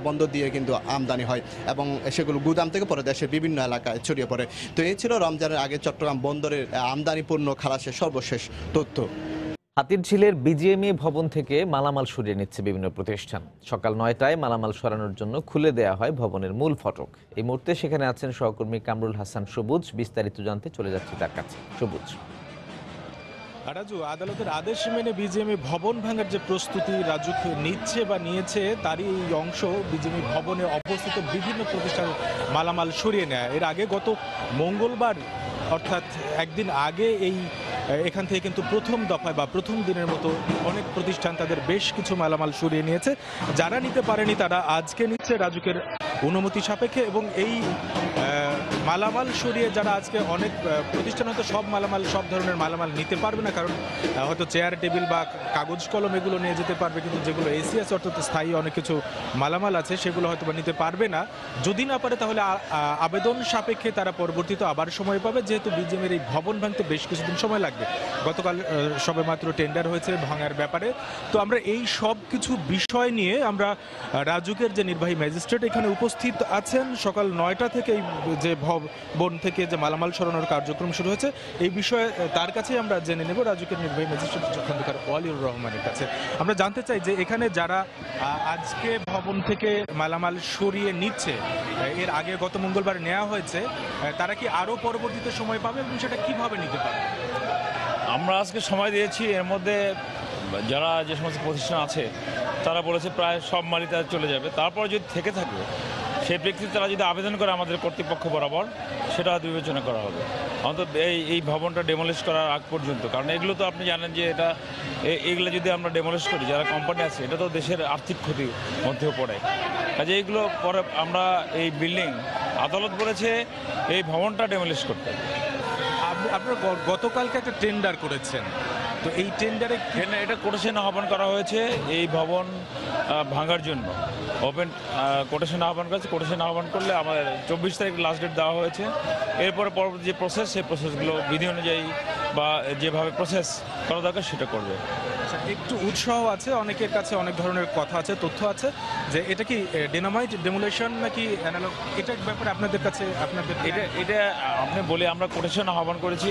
বন্দর দিয়ে কিন্তু আমদানি হয় এবং সেগুলো গুদাম থেকে পরে দেশের বিভিন্ন এলাকায় ছড়িয়ে পড়ে। তো এই ছিল রমজানের আগে চট্টগ্রাম বন্দরের আমদানি পণ্য খালাসের সর্বশেষ তথ্য। হাতিরঝিলের বিজিএমইএ ভবন থেকে মালামাল সরিয়ে নিচ্ছে বিভিন্ন প্রতিষ্ঠান। সকাল 9টায় মালামাল সরানোর জন্য খুলে দেয়া হয় ভবনের মূল ফটক। এই মুহূর্তে সেখানে আছেন সহকর্মী কামরুল হাসান সবুজ, বিস্তারিত জানতে চলে যাচ্ছি তার কাছে। সবুজ, রাজু, আদালতের আদেশ মেনে বিজিএমই ভবন ভাঙার যে প্রস্তুতি রাজু নিচ্ছে বা নিয়েছে তারই এই অংশ বিজিএমই ভবনে অবস্থিত বিভিন্ন প্রতিষ্ঠানের মালামাল সরিয়ে নেয়। এর আগে গত মঙ্গলবার অর্থাৎ একদিন আগে এখান থেকে কিন্তু প্রথম দফায় বা প্রথম দিনের মতো অনেক প্রতিষ্ঠান তাদের বেশ কিছু মালামাল সরিয়ে নিয়েছে। যারা নিতে পারেনি তারা আজকে নিচ্ছে রাজুকের অনুমতি সাপেক্ষে, এবং এই মালামাল সরিয়ে যারা আজকে অনেক প্রতিষ্ঠান হয়তো সব ধরনের মালামাল নিতে পারবে না, কারণ হয়তো চেয়ার টেবিল বা কাগজ কলম এগুলো নিয়ে যেতে পারবে, কিন্তু যেগুলো এসি আছে অর্থাৎ স্থায়ী অনেক কিছু মালামাল আছে সেগুলো হয়তো বা নিতে পারবে না। যদি না পারে তাহলে আবেদন সাপেক্ষে তারা পরবর্তীতে আবার সময় পাবে, যেহেতু বিজিএমের এই ভবন ভাঙতে বেশ কিছুদিন সময় লাগবে। গতকাল সবেমাত্র টেন্ডার হয়েছে ভাঙার ব্যাপারে। তো আমরা এই সব কিছু বিষয় নিয়ে আমরা রাজুকের যে নির্বাহী ম্যাজিস্ট্রেট এখানে উপস্থিত আছেন, সকাল 9টা থেকে যে ভবন থেকে যে মালামাল সরানোর কার্যক্রম শুরু হয়েছে এই বিষয়ে তার কাছে আমরা জেনে নেব, রাজুকের নির্বাহী ম্যাজিস্ট্রেট খন্দকার ওয়ালিউর রহমানের কাছে। আমরা জানতে চাই যে এখানে যারা আজকে ভবন থেকে মালামাল সরিয়ে নিচ্ছে, এর আগে গত মঙ্গলবার নেওয়া হয়েছে, তারা কি আরও পরবর্তীতে সময় পাবে এবং সেটা কিভাবে নিতে পারবে? আমরা আজকে সময় দিয়েছি, এর মধ্যে যারা যে সমস্ত প্রতিষ্ঠান আছে তারা বলেছে প্রায় সব মালই তারা চলে যাবে। তারপর যদি থেকে থাকে সেই প্রেক্ষিতে তারা যদি আবেদন করে আমাদের কর্তৃপক্ষ বরাবর, সেটা বিবেচনা করা হবে অন্তত এই ভবনটা ডেমোলিশ করার আগ পর্যন্ত। কারণ এগুলো তো আপনি জানেন যে এইগুলো যদি আমরা ডেমোলিশ করি, যারা কোম্পানি আছে এটা তো দেশের আর্থিক ক্ষতির মধ্যেও পড়ে। কাজে এইগুলো পরে আমরা এই বিল্ডিং আদালত বলেছে এই ভবনটা ডেমোলিশ করতে। আপনারা গতকালকে একটা টেন্ডার করেছেন, তো এই টেন্ডারে এটা কোটেশন আহ্বান করা হয়েছে এই ভবন ভাঙার জন্য। ওপেন কোটেশন আহ্বান করেছে, কোটেশন আহ্বান করলে আমাদের 24 তারিখ লাস্ট ডেট দেওয়া হয়েছে। এরপরে পরবর্তী যে প্রসেস, সেই প্রসেসগুলো বিধি অনুযায়ী বা যেভাবে প্রসেস করা দরকার সেটা করবে। একটু উৎসাহ আছে, অনেকের কাছে অনেক ধরনের কথা আছে, তথ্য আছে যে এটা কি ডিনামাইট ডেমোলিশন নাকি অ্যানালগ, এটার ব্যাপারে আপনাদের কাছে এটা আপনি বলে আমরা কোটেশন আহ্বান করেছি।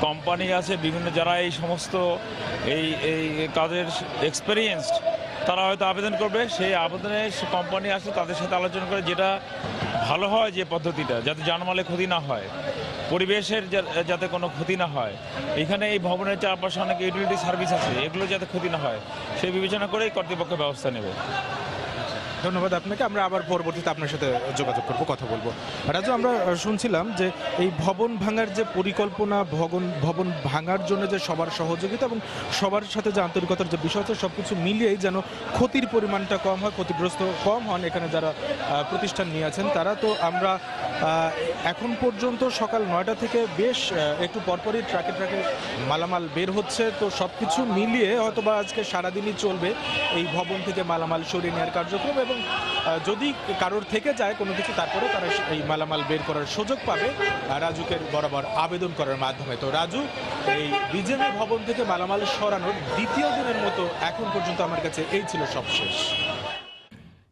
কোম্পানি আছে বিভিন্ন যারা এই সমস্ত এই কাজের এক্সপেরিয়েন্সড, তারা হয়তো আবেদন করবে। সেই আবেদনে কোম্পানি আসে তাদের সাথে আলোচনা করে যেটা ভালো হয়, যে পদ্ধতিটা যাতে জানমালে ক্ষতি না হয়, পরিবেশের যাতে কোনো ক্ষতি না হয়, এখানে এই ভবনের চারপাশে অনেক ইউটিলিটি সার্ভিস আছে, এগুলো যাতে ক্ষতি না হয় সেই বিবেচনা করেই কর্তৃপক্ষ ব্যবস্থা নেবে। ধন্যবাদ আপনাকে। আমরা আবার পরবর্তীতে আপনার সাথে যোগাযোগ করবো, কথা বলবো। রাজু, আমরা শুনছিলাম যে এই ভবন ভাঙার যে পরিকল্পনা, ভবন ভাঙার জন্য যে সবার সহযোগিতা এবং সবার সাথে যে আন্তরিকতার যে বিষয় আছে সব কিছু মিলিয়েই যেন ক্ষতির পরিমাণটা কম হয়, ক্ষতিগ্রস্ত কম হন এখানে যারা প্রতিষ্ঠান নিয়ে আছেন তারা। তো আমরা এখন পর্যন্ত সকাল 9টা থেকে বেশ একটু পরপরই ট্রাকে মালামাল বের হচ্ছে। তো সব কিছু মিলিয়ে হয়তো বা আজকে সারাদিনই চলবে এই ভবন থেকে মালামাল সরিয়ে নেওয়ার কার্যক্রম, এবং যদি কারোর থেকে যায় কোনো কিছু তারপরে তারা এই মালামাল বের করার সুযোগ পাবে রাজুকের বরাবর আবেদন করার মাধ্যমে। তো রাজু, এই বিজেপি ভবন থেকে মালামাল সরানোর দ্বিতীয় দিনের মতো এখন পর্যন্ত আমার কাছে এই ছিল সবশেষ।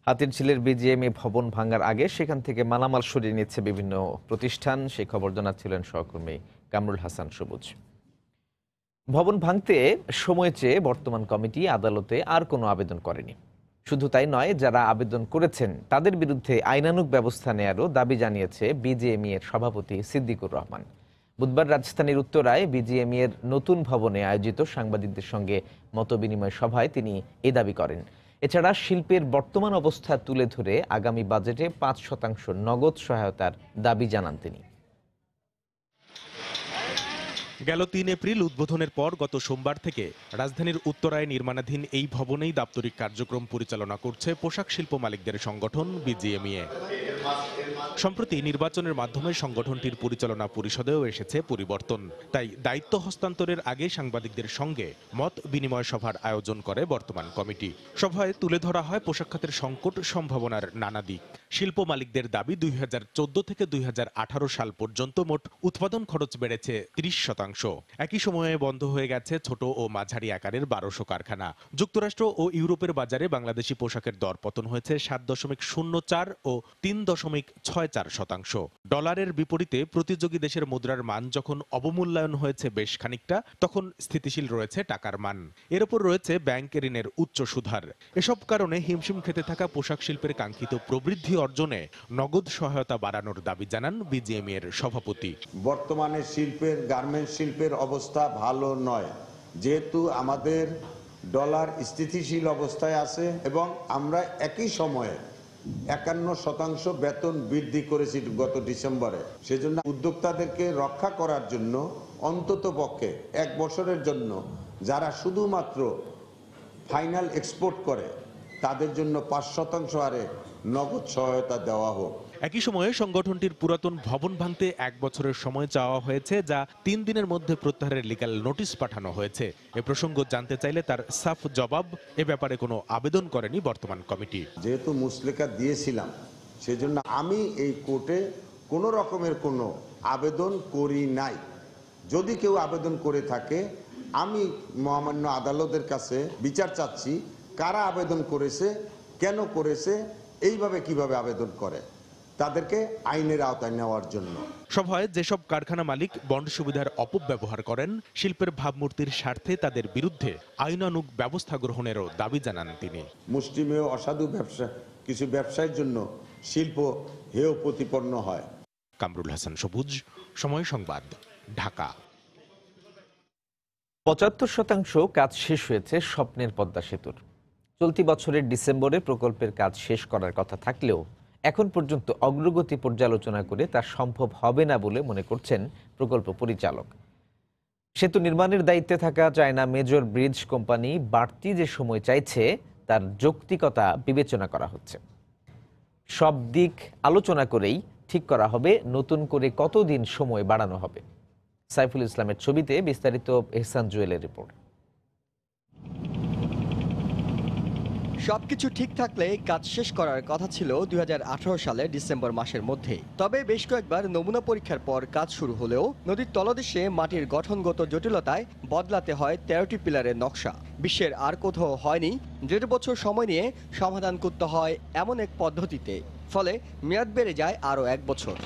হাতিরঝিলের বিজিএমই ভবন ভাঙার আগে সেখান থেকে মালামাল সরিয়ে নিচ্ছে বিভিন্ন প্রতিষ্ঠান, সেই খবর জানাচ্ছিলেন সহকর্মী কামরুল হাসান সবুজ। ভবন ভাঙতে সময় চেয়ে বর্তমান কমিটি আদালতে আর কোনো আবেদন করেনি। শুধু তাই নয়, যারা আবেদন করেছেন তাদের বিরুদ্ধে আইনানুগ ব্যবস্থা নেয়ারও দাবি জানিয়েছে বিজিএমই এর সভাপতি সিদ্দিকুর রহমান। বুধবার রাজধানীর উত্তরায় বিজিএমই এর নতুন ভবনে আয়োজিত সাংবাদিকদের সঙ্গে মতবিনিময় সভায় তিনি এ দাবি করেন। এছাড়া শিল্পের বর্তমান অবস্থা তুলে ধরে আগামী বাজেটে 5% নগদ সহায়তার দাবি জানান তিনি। গেল 3 এপ্রিল উদ্বোধনের পর গত সোমবার থেকে রাজধানীর উত্তরায় নির্মাণাধীন এই ভবনেই দাপ্তরিক কার্যক্রম পরিচালনা করছে পোশাক শিল্প মালিকদের সংগঠন বিজিএমইএ। সম্প্রতি নির্বাচনের মাধ্যমে সংগঠনটির পরিচালনা পরিষদেও এসেছে পরিবর্তন। তাই দায়িত্ব হস্তান্তরের আগে সাংবাদিকদের সঙ্গে মত বিনিময় সভার আয়োজন করে বর্তমান কমিটি। সভায় তুলে ধরা হয় পোশাক খাতের সংকট সম্ভাবনার নানা দিক। শিল্প মালিকদের দাবি 2014 থেকে 2018 সাল পর্যন্ত মোট উৎপাদন খরচ বেড়েছে 30%। একই সময়ে বন্ধ হয়ে গেছে ছোট ও মাঝারি আকারের 1200 কারখানা। যুক্তরাষ্ট্র ও ইউরোপের বাজারে বাংলাদেশি পোশাকের দর পতন হয়েছে 7.04 ও 3 0.64%। ডলারের বিপরীতে প্রতিযোগী দেশের মুদ্রার মান যখন অবমূল্যায়ন হয়েছে বেশ খানিকটা, তখন স্থিতিশীল রয়েছে টাকার মান। এর উপর রয়েছে ব্যাংক ঋণের উচ্চ সুদহার। এসব কারণে হিমশিম খেতে থাকা পোশাক শিল্পের কাঙ্ক্ষিত প্রবৃদ্ধি অর্জনে নগদ সহায়তা বাড়ানোর দাবি জানান বিজিএমইএ এর সভাপতি। বর্তমানে গার্মেন্টস শিল্পের অবস্থা ভালো নয়, যেহেতু আমাদের ডলার স্থিতিশীল অবস্থায় আছে এবং আমরা একই সময়ে 51% বেতন বৃদ্ধি করেছি গত ডিসেম্বরে। সেজন্য উদ্যোক্তাদেরকে রক্ষা করার জন্য অন্তত পক্ষে 1 বছরের জন্য যারা শুধুমাত্র ফাইনাল এক্সপোর্ট করে তাদের জন্য 5% হারে নগদ সহায়তা দেওয়া হোক। একই সময়ে সংগঠনটির পুরাতন ভবন ভাঙতে 1 বছরের সময় চাওয়া হয়েছে, যা 3 দিনের মধ্যে প্রত্যাহারের লিগ্যাল নোটিশ পাঠানো হয়েছে। এ প্রসঙ্গ জানতে চাইলে তার সাফ জবাব, এ ব্যাপারে কোনো আবেদন করেনি বর্তমান কমিটি। যেহেতু মুসলেকা দিয়েছিলাম, সেজন্য আমি এই কোর্টে কোনো রকমের কোনো আবেদন করি নাই। যদি কেউ আবেদন করে থাকে, আমি মহামান্য আদালতের কাছে বিচার চাচ্ছি, কারা আবেদন করেছে, কেন করেছে, এইভাবে কিভাবে আবেদন করে, তাদেরকে আইনের আওতায় নেওয়ার জন্য। সভায় যেসব কারখানা মালিক বন্ড সুবিধার অপব্যবহার করেন, শিল্পের ভাবমূর্তির স্বার্থে তাদের বিরুদ্ধে আইনানুগ ব্যবস্থা গ্রহণেরও দাবি জানান তিনি। মুষ্টিমেয় অসাধু কিছু ব্যবসায়ের জন্য শিল্প হেয় প্রতিপন্ন হয়। কামরুল হাসান সবুজ, সময় সংবাদ, ঢাকা। 75% কাজ শেষ হয়েছে স্বপ্নের পদ্মা সেতুর। চলতি বছরের ডিসেম্বরে প্রকল্পের কাজ শেষ করার কথা থাকলেও এখন পর্যন্ত অগ্রগতি পর্যালোচনা করে তা সম্ভব হবে না বলে মনে করছেন প্রকল্প পরিচালক। সেতু নির্মাণের দায়িত্বে থাকা চায়না মেজর ব্রিজ কোম্পানি বাড়তি যে সময় চাইছে তার যৌক্তিকতা বিবেচনা করা হচ্ছে। সব দিক আলোচনা করেই ঠিক করা হবে নতুন করে কতদিন সময় বাড়ানো হবে। সাইফুল ইসলামের ছবিতে বিস্তারিত এহসান জুয়েলের রিপোর্ট। সবকিছু ঠিক থাকলে কাজ শেষ করার কথা ছিল 2018 সালের ডিসেম্বর মাসের মধ্যে। তবে বেশ কয়েকবার নমুনা পরীক্ষার পর কাজ শুরু হলেও নদীর তলদেশে মাটির গঠনগত জটিলতায় বদলাতে হয় 13টি পিলারের নকশা। বিশ্বের আর কোথাও হয়নি 1.5 বছর সময় নিয়ে সমাধান করতে হয় এমন এক পদ্ধতিতে, ফলে মেয়াদ বেড়ে যায় আরও 1 বছর।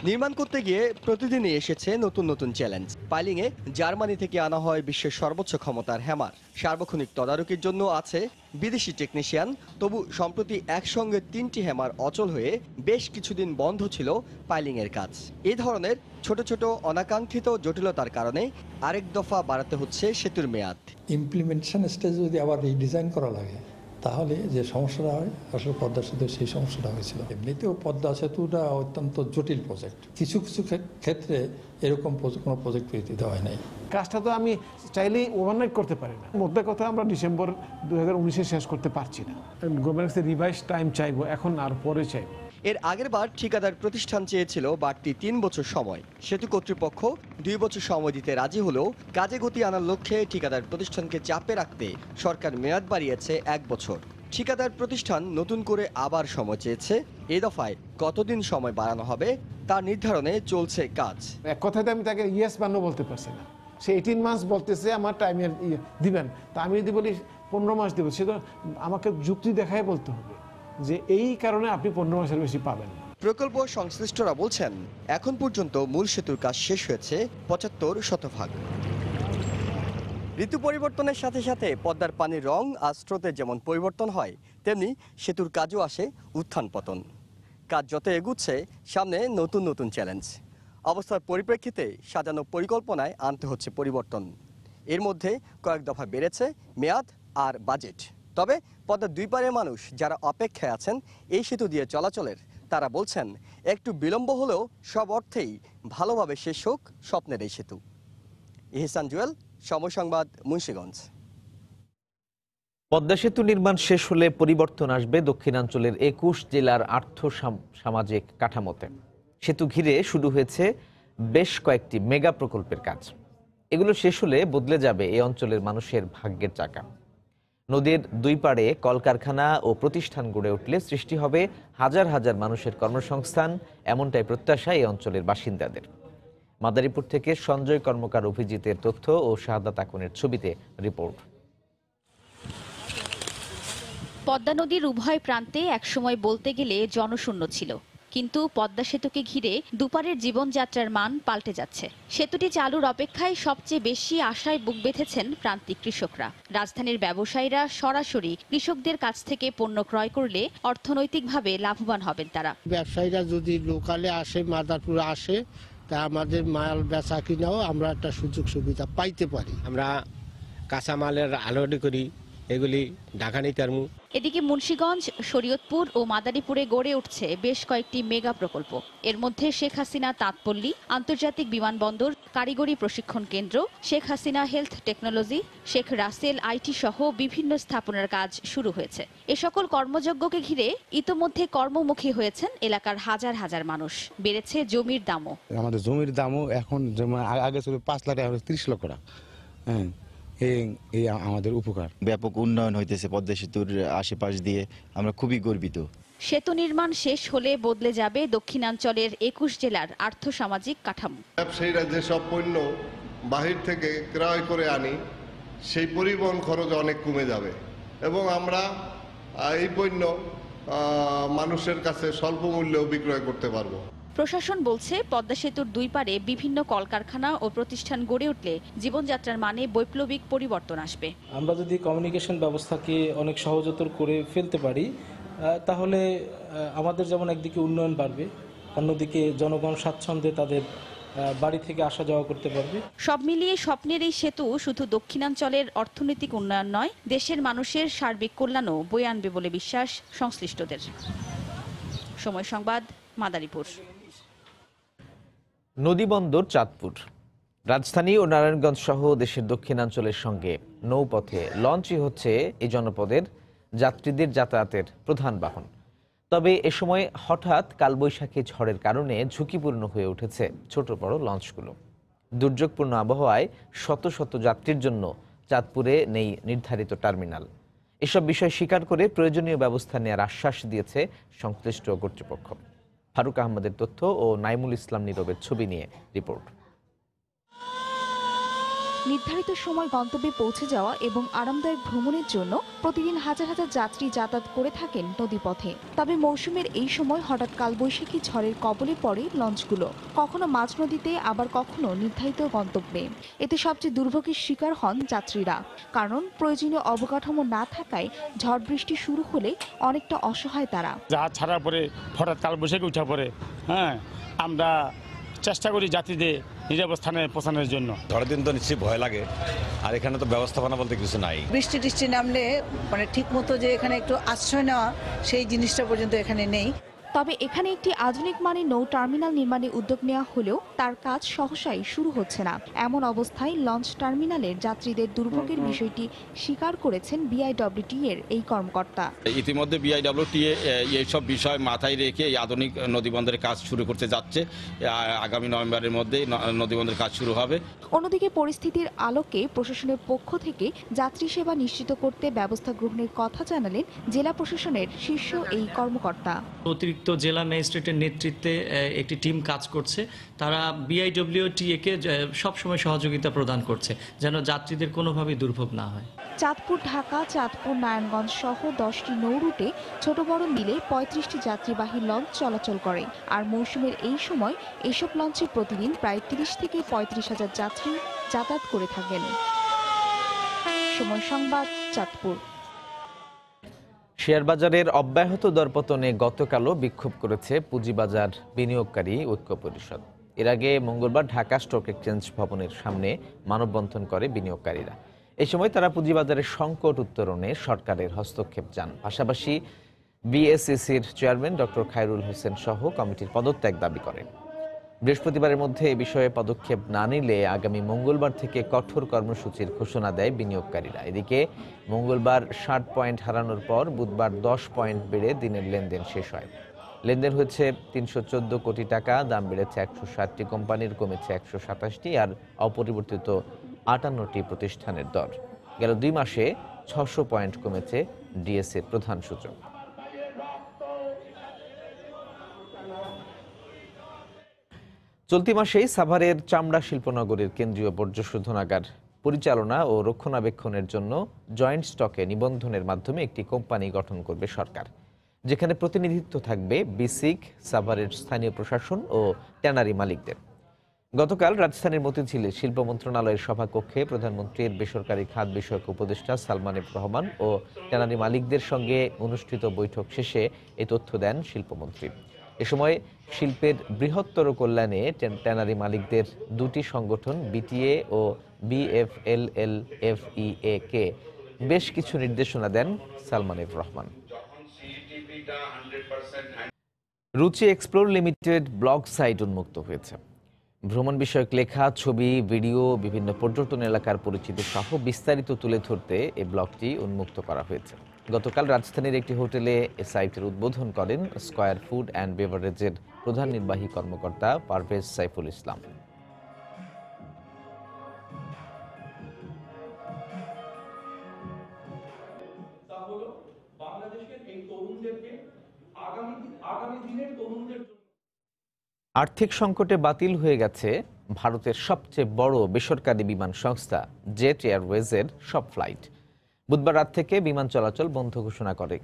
নির্মাণ করতে গিয়ে প্রতিদিনই এসেছে নতুন নতুন চ্যালেঞ্জ। পাইলিংয়ে জার্মানি থেকে আনা হয় বিশ্বের সর্বোচ্চ ক্ষমতার হ্যামার। সার্বক্ষণিক তদারকির জন্য আছে বিদেশি টেকনিশিয়ান। তবু সম্প্রতি একসঙ্গে 3টি হ্যামার অচল হয়ে বেশ কিছুদিন বন্ধ ছিল পাইলিংয়ের কাজ। এই ধরনের ছোট ছোট অনাকাঙ্ক্ষিত জটিলতার কারণে আরেক দফা বাড়াতে হচ্ছে সেতুর মেয়াদ। ইমপ্লিমেন্টেশন স্টেজে যদি আবার রিডিজাইন করা লাগে, তাহলে যে সমস্যাটা হয়, আসলে পদ্মা সেতু সেই সমস্যাটা হয়েছিল। এমনিতেও পদ্মা সেতুটা অত্যন্ত জটিল প্রজেক্ট। কিছু কিছু ক্ষেত্রে এরকম কোনো প্রজেক্ট দিতে হয় নাই। কাজটা তো আমি চাইলেই ওভারনাইট করতে পারি না। মধ্যে কথা আমরা ডিসেম্বর 2019 শেষ করতে পারছি না। গভর্নমেন্টের রিভাইজ টাইম চাইবো, এখন আর পরে চাইবো। এর আগের বার ঠিকাদার প্রতিষ্ঠান চেয়েছিল বাড়তি 3 বছর সময়। সেতু কর্তৃপক্ষ 2 বছর সময় দিতে রাজি হলেও কাজে গতি আনার লক্ষ্যে ঠিকাদার প্রতিষ্ঠানকে চাপে রাখতে সরকার মেয়াদ বাড়িয়েছে 1 বছর। ঠিকাদার প্রতিষ্ঠান নতুন করে আবার সময় চেয়েছে। এই দফায় কতদিন সময় বাড়ানো হবে তা নির্ধারণে চলছে কাজ। এক কথাতে আমি তাকে ইয়েস বা নো বলতে পারছি না। সে 18 মাস বলতেছে আমার টাইমের দিবেন, তা আমি যদি বলি 15 মাস দেবো, সে তো আমাকে যুক্তি দেখায় বলতে হবে যে এই কারণে আপনি 15 মাসের বেশি পাবেন। প্রকল্প সংশ্লিষ্টরা বলছেন এখন পর্যন্ত মূল সেতুর কাজ শেষ হয়েছে 75%। ঋতু পরিবর্তনের সাথে সাথে পদ্মার পানির রং আর স্রোতের যেমন পরিবর্তন হয়, তেমনি সেতুর কাজও আসে উত্থান পতন। কাজ যত এগুচ্ছে সামনে নতুন নতুন চ্যালেঞ্জ। অবস্থার পরিপ্রেক্ষিতে সাজানো পরিকল্পনায় আনতে হচ্ছে পরিবর্তন। এর মধ্যে কয়েক দফা বেড়েছে মেয়াদ আর বাজেট। তবে পদ্মার 2 পারের মানুষ যারা অপেক্ষায় আছেন এই সেতু দিয়ে চলাচলের, তারা বলছেন একটু বিলম্ব হলেও সব অর্থেই ভালোভাবে শেষ হোক স্বপ্নের এই সেতু। এহসান জুয়েল, সময় সংবাদ, মুন্সিগঞ্জ। পদ্মা সেতু নির্মাণ শেষ হলে পরিবর্তন আসবে দক্ষিণাঞ্চলের 21 জেলার সামাজিক কাঠামোতে। সেতু ঘিরে শুরু হয়েছে বেশ কয়েকটি মেগা প্রকল্পের কাজ। এগুলো শেষ হলে বদলে যাবে এই অঞ্চলের মানুষের ভাগ্যের চাকা। নদীর 2 পাড়ে কলকারখানা ও প্রতিষ্ঠান গড়ে উঠলে সৃষ্টি হবে হাজার হাজার মানুষের কর্মসংস্থান, এমনটাই প্রত্যাশা এই অঞ্চলের বাসিন্দাদের। মাদারীপুর থেকে সঞ্জয় কর্মকার অভিজিতের তথ্য ও শাহাদাত আকনের ছবিতে রিপোর্ট। পদ্মা নদীর উভয় প্রান্তে একসময় বলতে গেলে জনশূন্য ছিল, কিন্তু পদ্মা সেতুকে ঘিরে দুপারের জীবনযাত্রার মান পাল্টে যাচ্ছে। সেতুটি চালুর অপেক্ষায় সবচেয়ে বেশি আশায় বুক বেঁধেছেন প্রান্তিক কৃষকরা। রাজধানীর ব্যবসায়ীরা সরাসরি কৃষকদের কাছ থেকে পণ্য ক্রয় করলে অর্থনৈতিকভাবে লাভবান হবেন তারা। ব্যবসায়ীরা যদি লোকালে আসে, মাদারপুরে আসে, তা আমাদের মাল বেচা কিনাও আমরা একটা সুযোগ সুবিধা পাইতে পারি। আমরা কাঁচামালের আলোডি করি, এগুলি ঢাকা নিতে পারবো। এদিকে মুন্সিগঞ্জ, শরীয়তপুর ও মাদারীপুরে গড়ে উঠছে বেশ কয়েকটি মেগা প্রকল্প। এর মধ্যে শেখ হাসিনা তাঁতপল্লী আন্তর্জাতিক বিমানবন্দর, কারিগরি প্রশিক্ষণ কেন্দ্র, Sheikh Hasina health technology, Sheikh Russel IT সহ বিভিন্ন স্থাপনার কাজ শুরু হয়েছে। এ সকল কর্মযজ্ঞকে ঘিরে ইতোমধ্যে কর্মমুখী হয়েছেন এলাকার হাজার হাজার মানুষ। বেড়েছে জমির দামও। আমাদের জমির দামও এখন আগে ছিল 5 লাখ টাকা, 30 লক্ষ টাকা। এই আমাদের উপকার। ব্যাপক উন্নয়ন হইতেছে পদ্মা সেতুর আশেপাশ দিয়ে, আমরা খুবই গর্বিত। সেতু নির্মাণ শেষ হলে বদলে যাবে দক্ষিণাঞ্চলের 21 জেলার আর্থসামাজিক কাঠামো। ব্যবসায়ীরা যেসব পণ্য বাহির থেকে ক্রয় করে আনি, সেই পরিবহন খরচ অনেক কমে যাবে এবং আমরা এই পণ্য মানুষের কাছে স্বল্প মূল্যেও বিক্রয় করতে পারবো। প্রশাসন বলছে পদ্মা সেতুর দুই পারে বিভিন্ন কলকারখানা ও প্রতিষ্ঠান গড়ে উঠলে জীবনযাত্রার মানে বৈপ্লবিক পরিবর্তন আসবে। আমরা যদি কমিউনিকেশন ব্যবস্থাকে অনেক সহজতর করে ফেলতে পারি, তাহলে আমাদের যেমন একদিকে উন্নয়ন বাড়বে, অন্যদিকে জনগণ স্বাচ্ছন্দ্যে তাদের বাড়ি থেকে আসা যাওয়া করতে পারবে। সব মিলিয়ে স্বপ্নের এই সেতু শুধু দক্ষিণাঞ্চলের অর্থনৈতিক উন্নয়ন নয়, দেশের মানুষের সার্বিক কল্যাণও বয়ে আনবে বলে বিশ্বাস সংশ্লিষ্টদের। সময় সংবাদ, মাদারীপুর। নদীবন্দর চাঁদপুর। রাজধানী ও নারায়ণগঞ্জ সহ দেশের দক্ষিণাঞ্চলের সঙ্গে নৌপথে লঞ্চই হচ্ছে এই জনপদের যাত্রীদের যাতায়াতের প্রধান বাহন। তবে এ সময় হঠাৎ কালবৈশাখী ঝড়ের কারণে ঝুঁকিপূর্ণ হয়ে উঠেছে ছোট বড় লঞ্চগুলো। দুর্যোগপূর্ণ আবহাওয়ায় শত শত যাত্রীর জন্য চাঁদপুরে নেই নির্ধারিত টার্মিনাল। এসব বিষয় স্বীকার করে প্রয়োজনীয় ব্যবস্থা নেওয়ার আশ্বাস দিয়েছে সংশ্লিষ্ট কর্তৃপক্ষ। ফারুক আহমদের তথ্য ও নাইমুল ইসলাম নীরবের ছবি নিয়ে রিপোর্ট। নির্ধারিত সময় গন্তব্যে পৌঁছে যাওয়া এবং আরামদায়ক ভ্রমণের জন্য প্রতিদিন হাজার হাজার যাত্রী যাতায়াত করে থাকেন নদীপথে। তবে মৌসুমের এই সময় হঠাৎ কালবৈশাখী ঝড়ের কবলে পড়ে লঞ্চগুলো, কখনো মাঝ নদীতে, আবার কখনো নির্ধারিত গন্তব্যে। এতে সবচেয়ে দুর্ভোগের শিকার হন যাত্রীরা, কারণ প্রয়োজনীয় অবকাঠামো না থাকায় ঝড় বৃষ্টি শুরু হলে অনেকটা অসহায় তারা। জাহাজ ছাড়ার পরে হঠাৎ কালবৈশাখী উঠা পরে আমরা চেষ্টা করি যাত্রীদের নিরাপদ স্থানে পৌঁছানোর জন্য। ঝড়ের দিন তো নিশ্চয়ই ভয় লাগে, আর এখানে তো ব্যবস্থাপনা বলতে কিছু নাই। বৃষ্টি টিষ্টি নামলে মানে ঠিক মতো যে এখানে একটু আশ্রয় নেওয়া, সেই জিনিসটা পর্যন্ত এখানে নেই। তবে এখানে একটি আধুনিক মানের নৌ টার্মিনাল নির্মাণে উদ্যোগ নেওয়া হলেও তার কাজ সহসাই শুরু হচ্ছে না। এমন অবস্থায় লঞ্চ টার্মিনালের যাত্রীদের দুর্ভোগের বিষয়টি স্বীকার করেছেন বিআইডব্লিউটি এর এই কর্মকর্তা। ইতিমধ্যে বিআইডব্লিউটি এইসব বিষয় মাথায় রেখে এই আধুনিক নদীবন্দরের কাজ শুরু করতে যাচ্ছে। আগামী নভেম্বরের মধ্যে নদীবন্দরের কাজ শুরু হবে। অন্যদিকে পরিস্থিতির আলোকে প্রশাসনের পক্ষ থেকে যাত্রী সেবা নিশ্চিত করতে ব্যবস্থা গ্রহণের কথা জানালেন জেলা প্রশাসনের শীর্ষ এই কর্মকর্তা। অতিরিক্ত জেলা ম্যাজিস্ট্রেটের নেতৃত্বে একটি টিম কাজ করছে। তারা বিআইডব্লিউটিএকে সবসময় সহযোগিতা প্রদান করছে, যেন যাত্রীদের কোনোভাবেই দুর্ভোগ না হয়। চাঁদপুর ঢাকা, চাঁদপুর নারায়ণগঞ্জ সহ 10টি নৌ রুটে ছোট বড় মিলে 35টি যাত্রীবাহী লঞ্চ চলাচল করে। আর মৌসুমের এই সময় এসব লঞ্চে প্রতিদিন প্রায় 30 থেকে 35 হাজার যাত্রী যাতায়াত করে থাকেন। সময় সংবাদ, চাঁদপুর। শেয়ার বাজারের অব্যাহত দরপতনে গতকালও বিক্ষোভ করেছে পুঁজিবাজার বিনিয়োগকারী ঐক্য পরিষদ। এর আগে মঙ্গলবার ঢাকা স্টক এক্সচেঞ্জ ভবনের সামনে মানববন্ধন করে বিনিয়োগকারীরা। এই সময় তারা পুঁজিবাজারের সংকট উত্তরণে সরকারের হস্তক্ষেপ চান। পাশাপাশি বিএসইসির চেয়ারম্যান ডক্টর খায়রুল হোসেন সহ কমিটির পদত্যাগ দাবি করেন। বৃহস্পতিবারের মধ্যে এ বিষয়ে পদক্ষেপ না নিলে আগামী মঙ্গলবার থেকে কঠোর কর্মসূচির ঘোষণা দেয় বিনিয়োগকারীরা। এদিকে মঙ্গলবার 60 পয়েন্ট হারানোর পর বুধবার 10 পয়েন্ট বেড়ে দিনের লেনদেন শেষ হয়। লেনদেন হয়েছে 314 কোটি টাকা, দাম বেড়েছে 160টি কোম্পানির, কমেছে 127টি, আর অপরিবর্তিত 58টি প্রতিষ্ঠানের দর। গেল 2 মাসে 600 পয়েন্ট কমেছে ডিএসইর প্রধান সূচক। চলতি মাসেই সাভারের চামড়া শিল্পনগরের কেন্দ্রীয় বর্জ্য শোধনাগার পরিচালনা ও রক্ষণাবেক্ষণের জন্য জয়েন্ট স্টকে নিবন্ধনের মাধ্যমে একটি কোম্পানি গঠন করবে সরকার, যেখানে প্রতিনিধিত্ব থাকবে বিসিক, সাভারের স্থানীয় প্রশাসন ও ট্যানারি মালিকদের। গতকাল রাজধানীর মতিঝিলে শিল্প মন্ত্রণালয়ের সভাকক্ষে প্রধানমন্ত্রীর বেসরকারি খাত বিষয়ক উপদেষ্টা সালমান এফ রহমান ও ট্যানারি মালিকদের সঙ্গে অনুষ্ঠিত বৈঠক শেষে এ তথ্য দেন শিল্পমন্ত্রী। এ সময় শিল্পের বৃহত্তর কল্যাণে ট্যানারি মালিকদের দুটি সংগঠন বিটিএ ও বিএফএলএলএফইএ কে বেশ কিছু নির্দেশনা দেন সালমান এফ রহমান। রুচি এক্সপ্লোর লিমিটেড ব্লগ সাইট উন্মুক্ত হয়েছে। ভ্রমণ বিষয়ক লেখা, ছবি, ভিডিও, বিভিন্ন পর্যটন এলাকার পরিচিতি সহ বিস্তারিত তুলে ধরতে এই ব্লগটি উন্মুক্ত করা হয়েছে। গতকাল রাজধানীর একটি হোটেলে এ সাইটের উদ্বোধন করেন স্কয়ার ফুড অ্যান্ড বেভারেজের প্রধান নির্বাহী কর্মকর্তা পারভেজ সাইফুল ইসলাম। আর্থিক সংকটে বাতিল হয়ে গেছে ভারতের সবচেয়ে বড় বেসরকারি বিমান সংস্থা জেট এয়ারওয়েজের সব ফ্লাইট। বুধবার রাত থেকে বিমান চলাচল বন্ধ ঘোষণা করে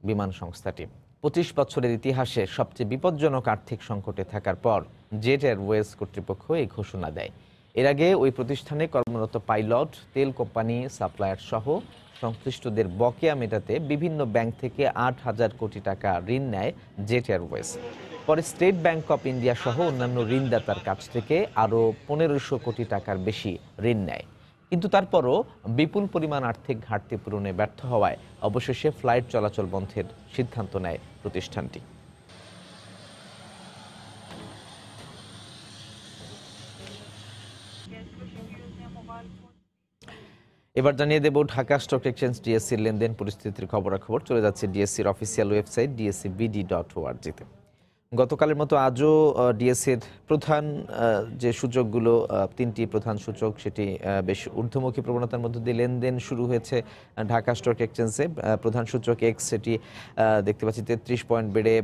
বিমান সংস্থাটি। 25 বছরের ইতিহাসে সবচেয়ে বিপজ্জনক আর্থিক সংকটে থাকার পর জেট এয়ারওয়েজ কর্তৃপক্ষ এই ঘোষণা দেয়। এর আগে ওই প্রতিষ্ঠানে কর্মরত পাইলট, তেল কোম্পানি, সাপ্লায়ার সহ সংশ্লিষ্টদের বকেয়া মেটাতে বিভিন্ন ব্যাংক থেকে 8,000 কোটি টাকা ঋণ নেয় জেট এয়ারওয়েজ। পরে স্টেট ব্যাংক অফ ইন্ডিয়া সহ অন্যান্য ঋণদাতার কাছ থেকে আরও 1500 কোটি টাকার বেশি ঋণ নেয়। কিন্তু তারপরও বিপুল পরিমাণ আর্থিক ঘাটতি পূরণে ব্যর্থ হওয়ায় অবশেষে ফ্লাইট চলাচল বন্ধের সিদ্ধান্ত নেয় প্রতিষ্ঠানটি। এবার জানিয়ে দেব ঢাকা স্টক এক্সচেঞ্জ ডিএসসির লেনদেন পরিস্থিতির খবরাখবর। চলে যাচ্ছে ডিএসসির অফিসিয়াল ওয়েবসাইট dscbd.org-তে। গতকালের মতো আজও ডিএসসির প্রধান যে সূচকগুলো, তিনটি প্রধান সূচক, সেটি বেশ ঊর্ধ্বমুখী প্রবণতার মধ্য দিয়ে লেনদেন শুরু হয়েছে ঢাকা স্টক এক্সচেঞ্জে। প্রধান সূচক এক্স, সেটি দেখতে পাচ্ছি 33 পয়েন্ট বেড়ে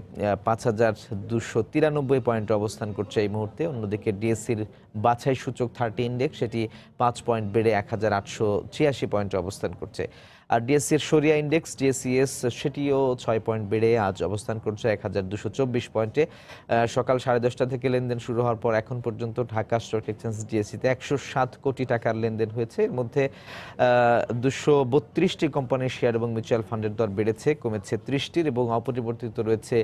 5293 পয়েন্টে অবস্থান করছে এই মুহূর্তে। অন্যদিকে ডিএসসির বাছাই সূচক 30 ইন্ডেক্স, সেটি 5 পয়েন্ট বেড়ে 1886 পয়েন্টে অবস্থান করছে। আর ডিএসসির সরিয়া ইন্ডেক্স ডিএসইএস, সেটিও 6 পয়েন্ট বেড়ে আজ অবস্থান করছে 1224 পয়েন্টে। সকাল 10:30 থেকে লেনদেন শুরু হওয়ার পর এখন পর্যন্ত ঢাকা স্টক এক্সচেঞ্জ ডিএসসিতে 107 কোটি টাকার লেনদেন হয়েছে। এর মধ্যে 232টি কোম্পানির শেয়ার এবং মিউচুয়াল ফান্ডের দর বেড়েছে, কমেছে 30টির, এবং অপরিবর্তিত রয়েছে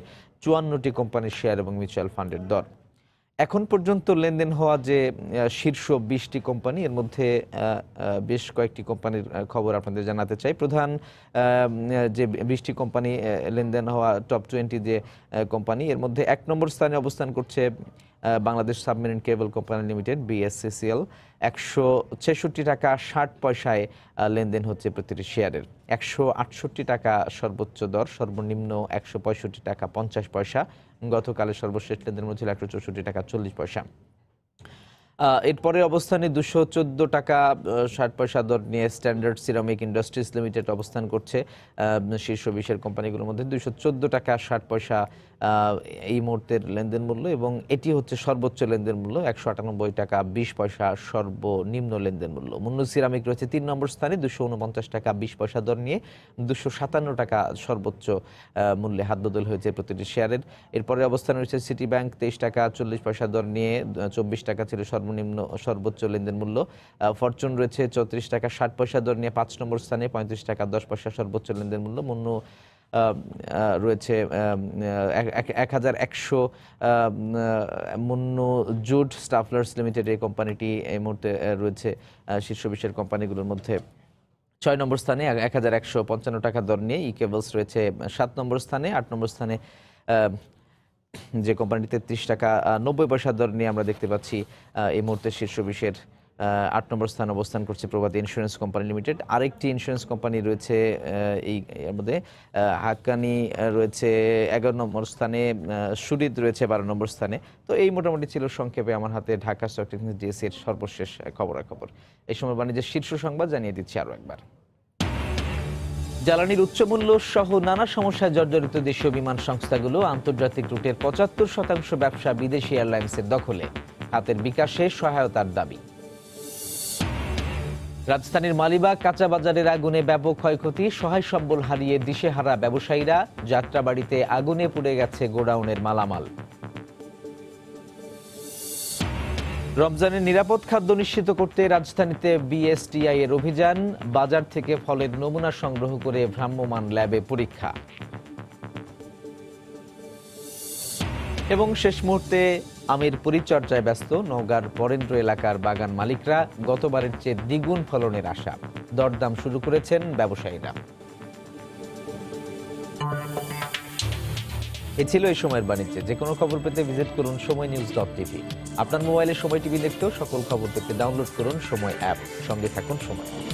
54টি কোম্পানির শেয়ার এবং মিউচুয়াল ফান্ডের দর। এখন পর্যন্ত লেনদেন হওয়া যে শীর্ষ 20টি কোম্পানি, এর মধ্যে বেশ কয়েকটি কোম্পানির খবর আপনাদের জানাতে চাই। প্রধান যে 20টি কোম্পানি লেনদেন হওয়া টপ 20 যে কোম্পানি, এর মধ্যে 1 নম্বর স্থানে অবস্থান করছে Bangladesh submarine cable company limited BSCCL। 166 টাকা 60 পয়সায় লেনদেন হচ্ছে প্রতিটি শেয়ারের। 168 টাকা সর্বোচ্চ দর, সর্বনিম্ন 165 টাকা 50 পয়সা। গতকালের সর্বশেষ লেনদেন ছিল 164 টাকা 40 পয়সা। এরপরে অবস্থানে 214 টাকা 60 পয়সা দর নিয়ে স্ট্যান্ডার্ড সিরামিক ইন্ডাস্ট্রিজ লিমিটেড অবস্থান করছে শীর্ষ 20-এর কোম্পানিগুলোর মধ্যে। 214 টাকা 60 পয়সা এই মুহূর্তের লেনদেন মূল্য, এবং এটি হচ্ছে সর্বোচ্চ লেনদেন মূল্য। 198 টাকা 20 পয়সা সর্বনিম্ন লেনদেন মূল্য। মুন্নু সিরামিক রয়েছে 3 নম্বর স্থানে 249 টাকা 20 পয়সা দর নিয়ে। 257 টাকা সর্বোচ্চ মূল্যে হাত বদল হয়েছে প্রতিটি শেয়ারের। এরপরে অবস্থানে রয়েছে সিটি ব্যাংক 23 টাকা 40 পয়সা দর নিয়ে। 24 টাকা ছিল সর্বনিম্ন সর্বোচ্চ লেনদেন মূল্য। ফরচুন রয়েছে 34 টাকা 60 পয়সা দর নিয়ে 5 নম্বর স্থানে, 35 টাকা 10 পয়সা সর্বোচ্চ লেনদেন মূল্য। মুন্নু রয়েছে 1100 মুন্নু জুড স্টাফলার্স লিমিটেড, এই কোম্পানিটি এই মুহূর্তে রয়েছে শীর্ষ 20-এর কোম্পানিগুলোর মধ্যে 6 নম্বর স্থানে 1155 টাকা দর নিয়ে। ই কেবলস রয়েছে 7 নম্বর স্থানে। 8 নম্বর স্থানে যে কোম্পানিটি 33 টাকা 90 পয়সা দর নিয়ে আমরা দেখতে পাচ্ছি এই মুহূর্তে শীর্ষ 20-এর 8 নম্বর স্থানে অবস্থান করছে প্রভাতী ইন্স্যুরেন্স কোম্পানি লিমিটেড। আরেকটি ইন্স্যুরেন্স কোম্পানি রয়েছে এর মধ্যে হাক্কানি রয়েছে 11 নম্বর স্থানে, সুরিদ রয়েছে 12 নম্বর স্থানে। তো এই মোটামুটি ছিল সংক্ষেপে আমার হাতে ঢাকা স্টক এক্সচেঞ্জ ডিএসসির সর্বশেষ খবরাখবর। এই সময় বাণিজ্যের শীর্ষ সংবাদ জানিয়ে দিচ্ছি আরও একবার। জ্বালানির উচ্চমূল্য সহ নানা সমস্যায় জর্জরিত দেশীয় বিমান সংস্থাগুলো আন্তর্জাতিক রুটের 75% ব্যবসা বিদেশি এয়ারলাইন্সের দখলে। হাতের বিকাশে সহায়তার দাবি। রাজধানীর মালিবাগ কাঁচা বাজারের আগুনে ব্যাপক ক্ষয়ক্ষতি, সহায় সম্বল হারিয়ে দিশেহারা ব্যবসায়ীরা। যাত্রাবাড়িতে আগুনে পুড়ে গেছে গোডাউনের মালামাল। রমজানের নিরাপদ খাদ্য নিশ্চিত করতে রাজধানীতে বিএসটিআই এর অভিযান। বাজার থেকে ফলের নমুনা সংগ্রহ করে ভ্রাম্যমাণ ল্যাবে পরীক্ষা। এবং শেষ মুহূর্তে আমের পরিচর্যায় ব্যস্ত নওগাঁর বরেন্দ্র এলাকার বাগান মালিকরা। গতবারের চেয়ে দ্বিগুণ ফলনের আশা, দরদাম শুরু করেছেন ব্যবসায়ীরা। এ ছিল এই সময়ের বাণিজ্যে। যে কোনো খবর পেতে ভিজিট করুন সময়নিউজ.tv। আপনার মোবাইলে সময় টিভি দেখতেও সকল খবর পেতে ডাউনলোড করুন সময় অ্যাপ। সঙ্গে থাকুন সময়।